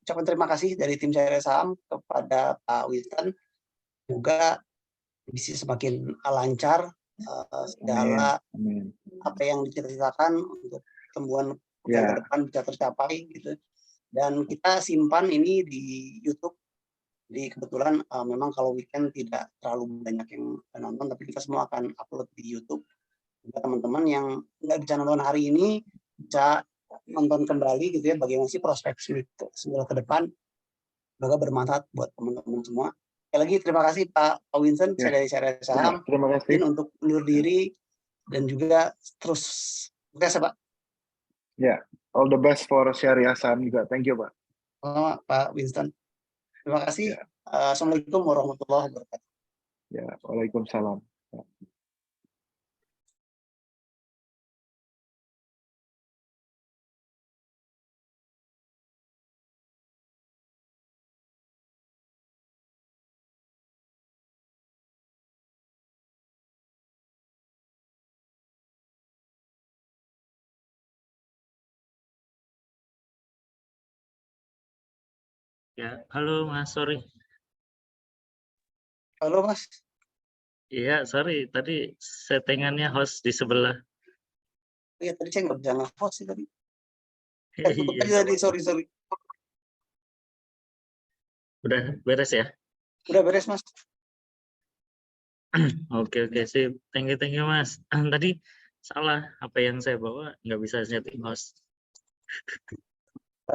ucapkan terima kasih dari tim Syariah Saham kepada Pak Winston. Semoga bisa semakin lancar segala apa yang dicita-citakan untuk pertumbuhan ke depan bisa tercapai gitu. Dan kita simpan ini di YouTube. Jadi kebetulan memang kalau weekend tidak terlalu banyak yang nonton, tapi kita semua akan upload di YouTube. Teman-teman yang nggak bisa nonton hari ini bisa nonton kembali gitu ya, bagaimana sih prospek SMIL ke depan. Semoga bermanfaat buat teman-teman semua. Sekali lagi terima kasih Pak Winston, saya dari Syariah Saham. Terima kasih untuk undur diri dan juga terus sukses Pak. Ya, all the best for Syariah Saham juga. Thank you Pak. Pak Winston. Terima kasih. Assalamualaikum warahmatullahi wabarakatuh. Ya, waalaikumsalam. Ya, halo Mas, sorry. Halo Mas. Iya, sorry, tadi settingannya host di sebelah. Iya tadi saya nggak bisa nge-host sih tadi. Tutup Iya, aja nggak tadi, apa-apa. sorry. Udah beres ya? Udah beres Mas. Oke, sip. Thank you, Mas. Tadi salah, apa yang saya bawa nggak bisa setting host.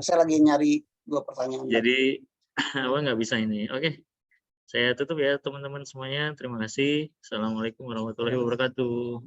Saya lagi nyari 2 pertanyaan tadi. Jadi, apa nggak bisa ini. Oke, saya tutup ya teman-teman semuanya. Terima kasih. Assalamualaikum warahmatullahi wabarakatuh.